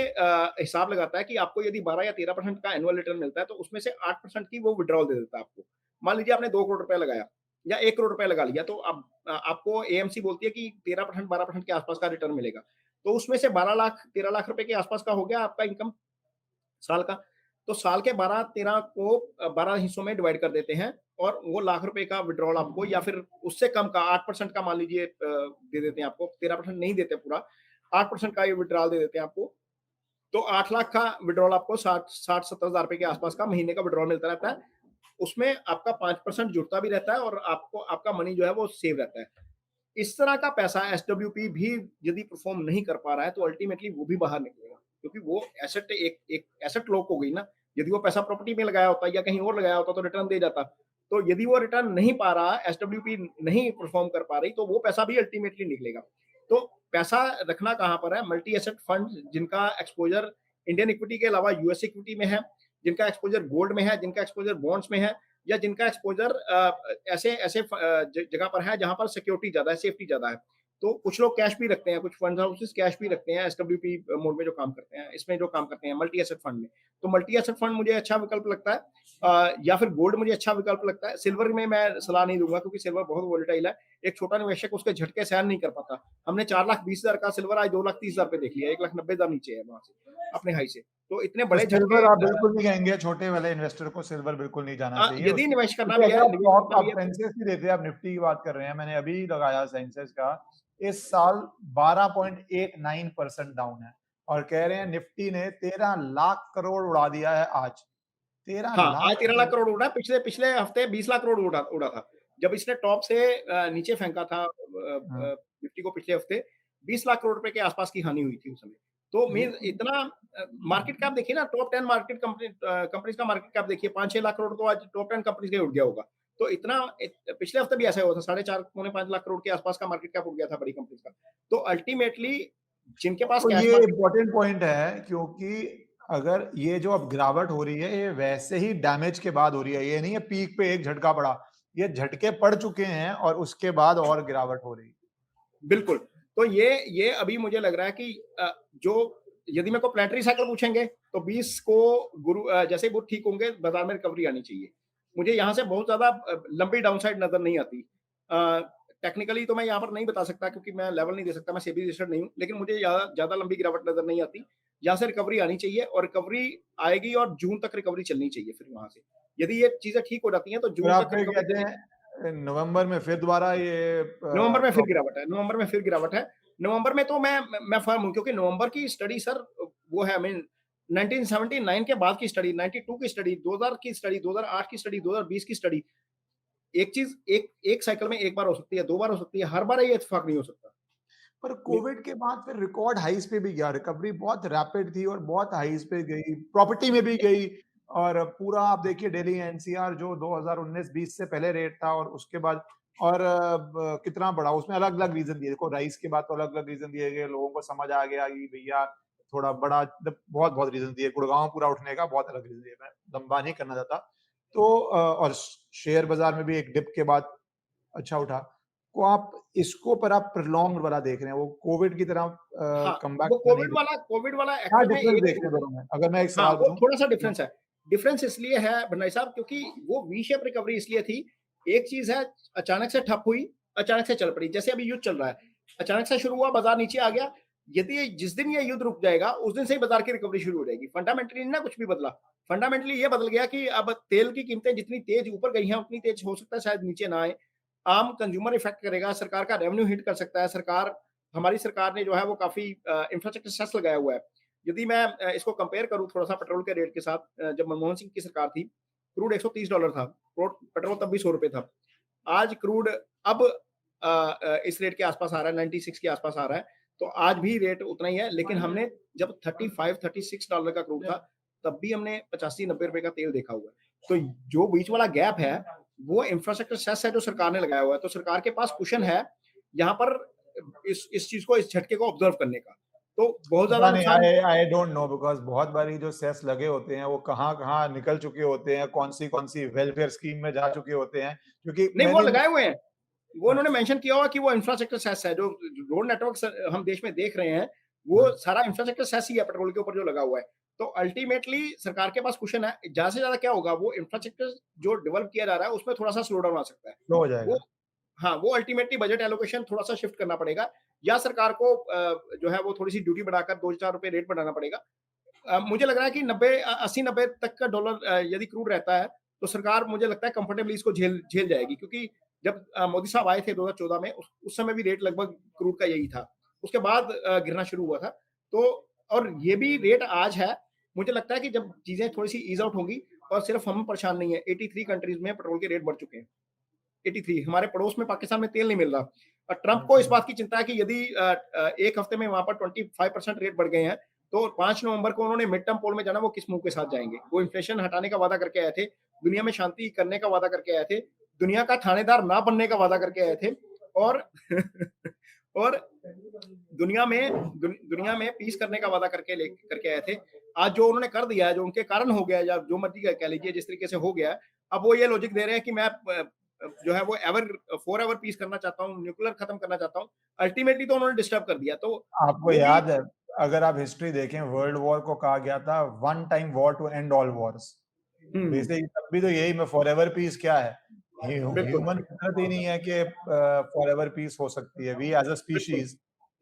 हिसाब लगाता है कि आपको यदि 12 या 13% का एनुअल रिटर्न मिलता है, तो उसमें से 8% की वो विथड्रॉल दे देता है आपको। मान लीजिए आपने 2 करोड़ रुपए लगाया या 1 करोड़ रुपए लगा लिया, तो अब आपको एएमसी बोलती है कि 13% 12% के आसपास का रिटर्न मिलेगा। तो उसमें से 12 लाख 13 लाख रुपए के आसपास का हो गया आपका इनकम साल का। तो साल के 12-13 को 12 हिस्सों में डिवाइड कर देते हैं और वो लाख रुपए का विथड्रॉल आपको या फिर उससे कम का 8% का मान लीजिए दे देते हैं आपको, 13% नहीं देते पूरा, 8% का ये विथड्रॉल दे देते हैं आपको। तो 8 लाख का विथड्रॉल आपको 60-70 हज़ार रुपए के आसपास का महीने का विथड्रॉल मिलता रहता है। उसमें आपका 5% जुड़ता भी रहता है और आपको आपका मनी जो है वो सेव रहता है। इस तरह का पैसा एसडब्ल्यूपी भी यदि परफॉर्म नहीं कर पा रहा है, तो अल्टीमेटली वो भी बाहर निकलेगा, क्योंकि वो एसेट एक एक एसेट लॉक हो गई ना। यदि वो पैसा प्रॉपर्टी में लगाया होता या कहीं और लगाया होता तो रिटर्न दे जाता। तो यदि वो रिटर्न नहीं पा रहा, एसडब्ल्यूपी नहीं परफॉर्म कर पा रही, तो वो पैसा भी अल्टीमेटली निकलेगा। तो पैसा रखना कहाँ पर है? मल्टी एसेट फंड जिनका एक्सपोज़र इंडियन इक्विटी के अलावा यूएस इक्विटी में है, जिनका एक्सपोज़र गोल्ड में है, जिनका एक्सपोज़र बॉन्ड्स में है, या जिनका एक्सपोज़र ऐसे ऐसे जगह पर है जहाँ पर सिक्योरिटी ज़्यादा है, सेफ्टी ज़्यादा है। तो कुछ लोग कैश भी रखते हैं, कुछ फंड हाउसेस कैश भी रखते हैं एसडब्ल्यूपी मोड में जो काम करते हैं, इसमें जो काम करते हैं मल्टी एसेट फंड में। तो मल्टी एसेट फंड मुझे अच्छा विकल्प लगता है, या फिर गोल्ड मुझे अच्छा विकल्प लगता है। सिल्वर में मैं सलाह नहीं दूँगा, क्योंकि सिल्वर बहुत वोलेटाइल है। एक छोटा निवेशक उसके झटके सहन नहीं कर पाता। हमने 4,20,000 का सिल्वर आज 2,30,000 पे देख लिया, 1,90,000 नीचे है वहाँ से, अपने हाई से। तो इतने तो बड़े झटके सिल्वर आप बिल्कुल नहीं कहेंगे, छोटे वाले इन्वेस्टर को सिल्वर बिल्कुल नहीं जाना चाहिए। यदि उसकी निवेश करना क्योंकि भी अगर है, आप निवेश स्टॉक करना भी आप है तो सेंसेक्स भी देते हैं, आप निफ्टी की बात कर रहे हैं, मैंने अभी लगाया सेंसेक्स का, इस साल 12.89% डाउन है और कह रहे हैं निफ्टी ने 13 लाख करोड़ उड़ा दिया है आज। 13 हाँ, आज लाख 13 लाख करोड़! करोड़ उड़ा, पिछले पिछले हफ्ते 20 लाख करोड़ उड़ा उड़ा था। जब इसने टॉप से नीचे फेंका था हाँ, निफ्टी को पिछले हफ्ते, 20 लाख करोड़ रुपए के आसपास की हानि हुई थी उस समय। तो ये मीन इतना मार्केट कैप देखिए ना, टॉप 10 मार्केट कंपनीज़ का मार्केट कैप देखिए, 5-6 लाख करोड़ तो आज टॉप 10 कंपनीज़ का ही उठ गया होगा। तो इतना पिछले हफ्ते भी ऐसा हुआ था, साढ़े 4 पौने 5 लाख करोड़ के आसपास का मार्केट कैप उठ गया था बड़ी कंपनीज़ का। तो अल्टीमेटली जिनके पास तो कैश ये मार्केट। इम्पोर्टेंट पॉइंट है क्योंकि अगर ये जो अब गिरावट हो रही है, ये वैसे ही डैमेज के बाद हो रही है। ये नहीं है पीक पे एक झटका पड़ा। ये झटके पड़ चुके हैं और उसके बाद और गिरावट हो रही है। बिल्कुल। तो ये अभी मुझे लग रहा है कि जो यदि मेरे को प्लेनेटरी साइकिल पूछेंगे, तो 20 को जैसे ही वो ठीक होंगे, बाज़ार में रिकवरी आनी चाहिए। मुझे यहाँ से बहुत ज़्यादा लंबी डाउनसाइड नज़र नहीं आती। अ, टेक्निकली तो मैं यहाँ पर नहीं बता सकता, क्योंकि मैं लेवल नहीं दे सकता, मैं सेबी रजिस्टर्ड नहीं हूँ, लेकिन मुझे ज़्यादा ज़्यादा लंबी गिरावट नज़र नहीं आती। यहाँ से रिकवरी आनी चाहिए और रिकवरी आएगी और जून तक रिकवरी चलनी चाहिए फिर वहाँ से। यदि ये चीज़ें ठीक हो जाती हैं, तो फिर जून आप तक फिर रिकवरी कहते चलेगी। हैं नवंबर में फिर दोबारा ये नवंबर में फिर प्रॉब्लम गिरावट है, नवंबर में फिर गिरावट है। नवंबर में तो मैं फर्म हूँ, क्योंकि नवंबर की स्टडी सर वो है, आई मीन 1979 के बाद की स्टडी, 92 की स्टडी, 2000 की स्टडी, 2008 की स्टडी, 2020 की स्टडी। एक चीज़ एक एक साइकिल में एक बार हो सकती है, 2 बार हो सकती है, हर बार ये इत्तेफाक नहीं हो सकता। पर ये कोविड के बाद फिर रिकॉर्ड हाईज़ पे भी गया, रिकवरी बहुत रैपिड थी और बहुत हाईज़ पे गई, प्रॉपर्टी में भी गई और पूरा आप देखिए डेली एनसीआर जो 2019-20 से पहले रेट था और उसके बाद और ब कितना बढ़ा, उसमें अलग-अलग रीज़न दिए, देखो राइज़ के बाद तो अलग-अलग रीज़न दिए गए, लोगों को समझ आ गया कि भैया थोड़ा बड़ा बहुत-बहुत रीज़न दिए, गुड़गाँव पूरा उठने का बहुत अलग रीज़न दिए, मैं लंबा नहीं करना चाहता। तो और शेयर बाज़ार में भी एक डिप के बाद अच्छा उठा। को आप इसको पर आप प्रोलॉन्ग्ड वाला देख रहे हैं, वो कोविड की तरह हाँ, कमबैक वो का नहीं दिख कोविड वाला क्या एक्चुअल में डिफरेंस एक। देखते हैं दोनों में? अगर मैं एक हाँ, सवाल वो पूछूँ? थोड़ा-सा हाँ, डिफरेंस है। डिफरेंस इसलिए है भंडारी साहब, क्योंकि वो वी शेप रिकवरी इसलिए थी, एक चीज़ है अचानक से ठप हुई, अचानक से चल पड़ी। जैसे अभी युद्ध चल रहा है। अचानक से शुरू हुआ, बाज़ार नीचे आ गया। यदि जिस दिन ये युद्ध रुक जाएगा, उस दिन से ही बाज़ार की रिकवरी शुरू हो जाएगी। फंडामेंटली ना कुछ भी बदला। फंडामेंटली ये बदल गया कि अब तेल की कीमतें जितनी तेज़ ऊपर गई हैं, उतनी तेज़ हो सकता है शायद नीचे ना आए। आम कंज्यूमर इफ़ेक्ट करेगा, सरकार का रेवेन्यू हिट कर सकता है। हमारी सरकार ने जो है वो काफ़ी इंफ्रास्ट्रक्चर सेस लगाया हुआ है। यदि मैं इसको कंपेयर करूँ थोड़ा-सा पेट्रोल के रेट के साथ, जब मनमोहन सिंह की सरकार थी, क्रूड $130 था। पेट्रोल तब भी ₹100 था। आज क्रूड अब इस रेट के आस-पास आ रहा है, 96 के आस-पास आ रहा है। तो आज भी रेट उतना ही है, लेकिन हमने जब $35-36 का क्रूड था, तब भी हमने ₹85-90 का तेल देखा हुआ है। तो जो बीच वाला गैप है, वो इंफ्रास्ट्रक्चर सेस है जो सरकार ने लगाया हुआ है। तो सरकार के पास कुशन है, यहाँ पर इस चीज़ को, इस झटके को ऑब्ज़र्व करने का। तो बहुत ज़्यादा पता नहीं, नुकसान। आई आई डोंट नो, बिकॉज़ बहुत बारी जो सेस लगे होते हैं वो कहाँ-कहाँ निकल चुके होते हैं, कौन-सी वेलफेयर स्कीम में जा चुके होते हैं, क्योंकि नहीं, वो मैंने लगाए हुए हैं। वो उन्होंने अच्छा, मेंशन किया हुआ कि वो इंफ्रास्ट्रक्चर सेस है, जो रोड नेटवर्क हम देश में देख रहे हैं, हुँ, वो सारा इंफ्रास्ट्रक्चर सेस ही है पेट्रोल के ऊपर जो लगा हुआ है। तो अल्टीमेटली सरकार के पास कुशन है, ज़्यादा से ज़्यादा क्या होगा, वो इंफ्रास्ट्रक्चर जो डेवलप किया जा रहा है, उसमें थोड़ा-सा स्लो डाउन आ सकता है। स्लो हो वो जाएगा। हाँ, वो अल्टीमेटली बजट एलोकेशन थोड़ा-सा शिफ्ट करना पड़ेगा, या सरकार को जो है वो थोड़ी-सी ड्यूटी बढ़ाकर ₹2-4 रेट बढ़ाना पड़ेगा। मुझे लग रहा है कि 80-90 तक का डॉलर यदि क्रूड रहता है, तो सरकार मुझे लगता है कंफर्टेबली इसको झेल झेल जाएगी, क्योंकि जब मोदी साहब आए थे 2014 में, उस समय भी रेट लगभग क्रूड का यही था। उसके बाद गिरना शुरू हुआ था। तो और ये भी रेट आज है। मुझे लगता है कि जब चीज़ें थोड़ी-सी ईज़ आउट होंगी, और सिर्फ हम परेशान नहीं है, 83 कंट्रीज़ में पेट्रोल के रेट बढ़ चुके हैं। 83 हमारे पड़ोस में पाकिस्तान में तेल नहीं मिल रहा। ट्रंप हुँ, को इस हुँ। बात की चिंता है कि यदि 1 हफ्ते में वहाँ पर 25% रेट बढ़ गए हैं, तो 5 नवंबर को उन्होंने मिड टर्म पोल में जाना, वो किस मुँह के साथ जाएँगे? वो इन्फ्लेशन हटाने का वादा करके आए थे, दुनिया में शांति करने का वादा करके आए थे, दुनिया का थानेदार ना बनने का वादा करके आए थे, और और दुनिया में पीस करने का वादा करके आए थे। आज जो उन्होंने कर दिया है, जो उनके कारण हो गया है, या जो मर्ज़ी का कह लीजिए, जिस तरीके से हो गया है, अब वो ये लॉजिक दे रहे हैं कि मैं जो है वो फॉरएवर पीस करना चाहता हूँ, न्यूक्लियर खत्म करना चाहता हूँ। अल्टीमेटली तो उन्होंने डिस्टर्ब कर दिया। तो आपको वो भी याद है, अगर आप हिस्ट्री देखें, वर्ल्ड वॉर को कहा गया था one time war to end all wars. हुँ, बेसिकली तब भी तो यही में फॉरएवर पीस क्या है? बिल्कुल, ह्यूमन फितरत ही नहीं है कि फॉरएवर पीस हो सकती है। वी एज़ अ बिल्कुल। स्पीशीज़,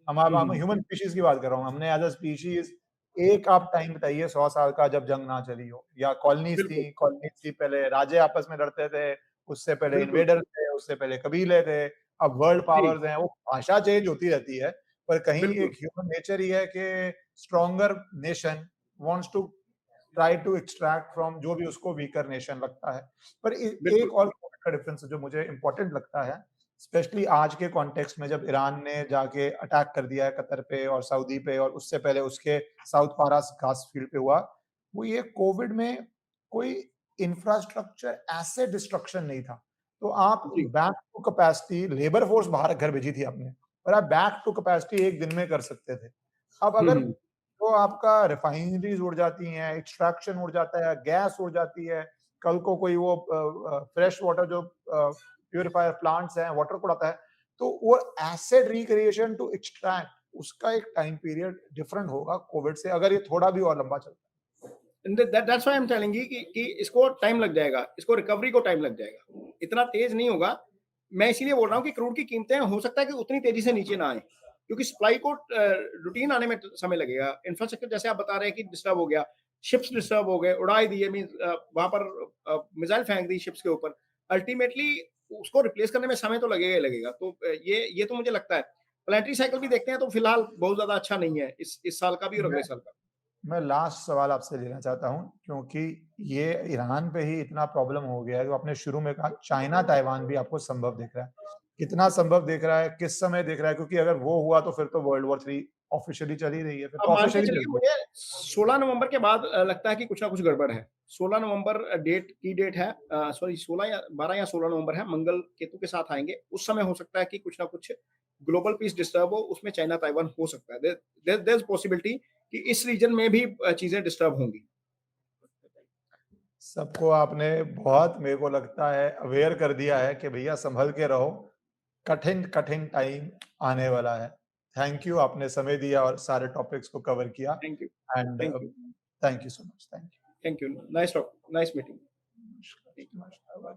हुँ, हम हुँ। ह्यूमन स्पीशीज़ की बात कर रहा हूँ। हमने एज़ अ स्पीशीज़ एक आप टाइम बताइए 100 साल का जब जंग ना चली हो, या बिल्कुल, कॉलोनीज़ थी पहले, राजे आपस में लड़ते थे, उससे पहले बिल्कुल। इन्वेडर थे, उससे पहले कबीले थे, अब वर्ल्ड जी, पावर्स हैं। वो भाषा चेंज होती रहती है, पर कहीं बिल्कुल, एक ह्यूमन नेचर ही है कि stronger nation wants to try to extract from जो भी उसको वीकर नेशन लगता है। पर बिल्कुल। एक और का डिफरेंस है जो मुझे इम्पोर्टेंट लगता है, स्पेशली आज के कॉन्टेक्स्ट में, जब ईरान ने जाके अटैक कर दिया है कतर पे और सऊदी पे, और उससे पहले उसके साउथ पारस घास फील्ड पे हुआ, वो ये कोविड में कोई इंफ्रास्ट्रक्चर एसेट डिस्ट्रक्शन नहीं था। तो आप जी। Back to capacity, labour force बाहर घर भेजी थी आपने, और आप बैक टू कैपेसिटी एक दिन में कर सकते थे। अब हुँ, अगर हुँ। तो आपका रिफाइनरीज़ उड़ जाती हैं, एक्सट्रैक्शन उड़ जाता है, गैस उड़ जाती है, कल को कोई वो फ्रेश वाटर जो प्यूरीफायर प्लांट्स हैं, वाटर को उड़ाता है, तो वो एसिड रिक्रिएशन टू एक्सट्रैक्ट, उसका एक टाइम पीरियड डिफरेंट होगा कोविड से, अगर ये थोड़ा भी और लंबा चलता that's why I am telling you कि इसको टाइम लग जाएगा, इसको रिकवरी को टाइम लग जाएगा। इतना तेज़ नहीं होगा। मैं इसीलिए बोल रहा हूँ कि क्रूड की कीमतें हो सकता है कि उतनी तेज़ी से नीचे ना आएँ, क्योंकि सप्लाई को रूटीन आने में समय लगेगा। इंफ्रास्ट्रक्चर जैसे आप बता रहे हैं कि डिस्टर्ब हो गया, शिप्स डिस्टर्ब हो गए, उड़ा ही दिए, मीन्स वहाँ पर मिसाइल फेंक दी शिप्स के ऊपर। अल्टीमेटली उसको रिप्लेस करने में समय तो लगेगा ही लगेगा। तो ये तो मुझे लगता है। प्लैनेटरी साइकिल भी देखते हैं तो फिलहाल बहुत ज़्यादा अच्छा नहीं है, इस साल का भी और है। अगले साल का। मैं लास्ट सवाल आपसे लेना चाहता हूँ, क्योंकि ये ईरान पे ही इतना प्रॉब्लम हो गया है, जो आपने शुरू में कहा, चाइना ताइवान भी आपको संभव दिख रहा है। कितना संभव दिख रहा है, किस समय दिख रहा है? क्योंकि अगर वो हुआ तो फिर तो वर्ल्ड वॉर 3 ऑफिशियली चल ही रही है, फिर अब तो मान के ऑफिशियली चलिए चल रही है। मुझे 16 नवंबर के बाद लगता है कि कुछ ना कुछ गड़बड़ है। 16 नवंबर डेट है, सॉरी 16 या 12 या 16 नवंबर है, मंगल केतु के साथ आएँगे। उस समय हो सकता है कि कुछ ना कुछ ग्लोबल पीस डिस्टर्ब हो, उसमें चाइना ताइवान हो सकता है। देयर इज़ पॉसिबिलिटी कि इस रीजन में भी चीज़ें डिस्टर्ब होंगी। सबको आपने बहुत, मेरे को लगता है, अवेयर कर दिया है कि भैया संभल के रहो, कठिन-कठिन टाइम आने वाला है। थैंक यू, आपने समय दिया और सारे टॉपिक्स को कवर किया, thank you, and thank you, thank you so much. Thank thank you. Nice talk, nice meeting. You. नमस्कार, नमस्कार।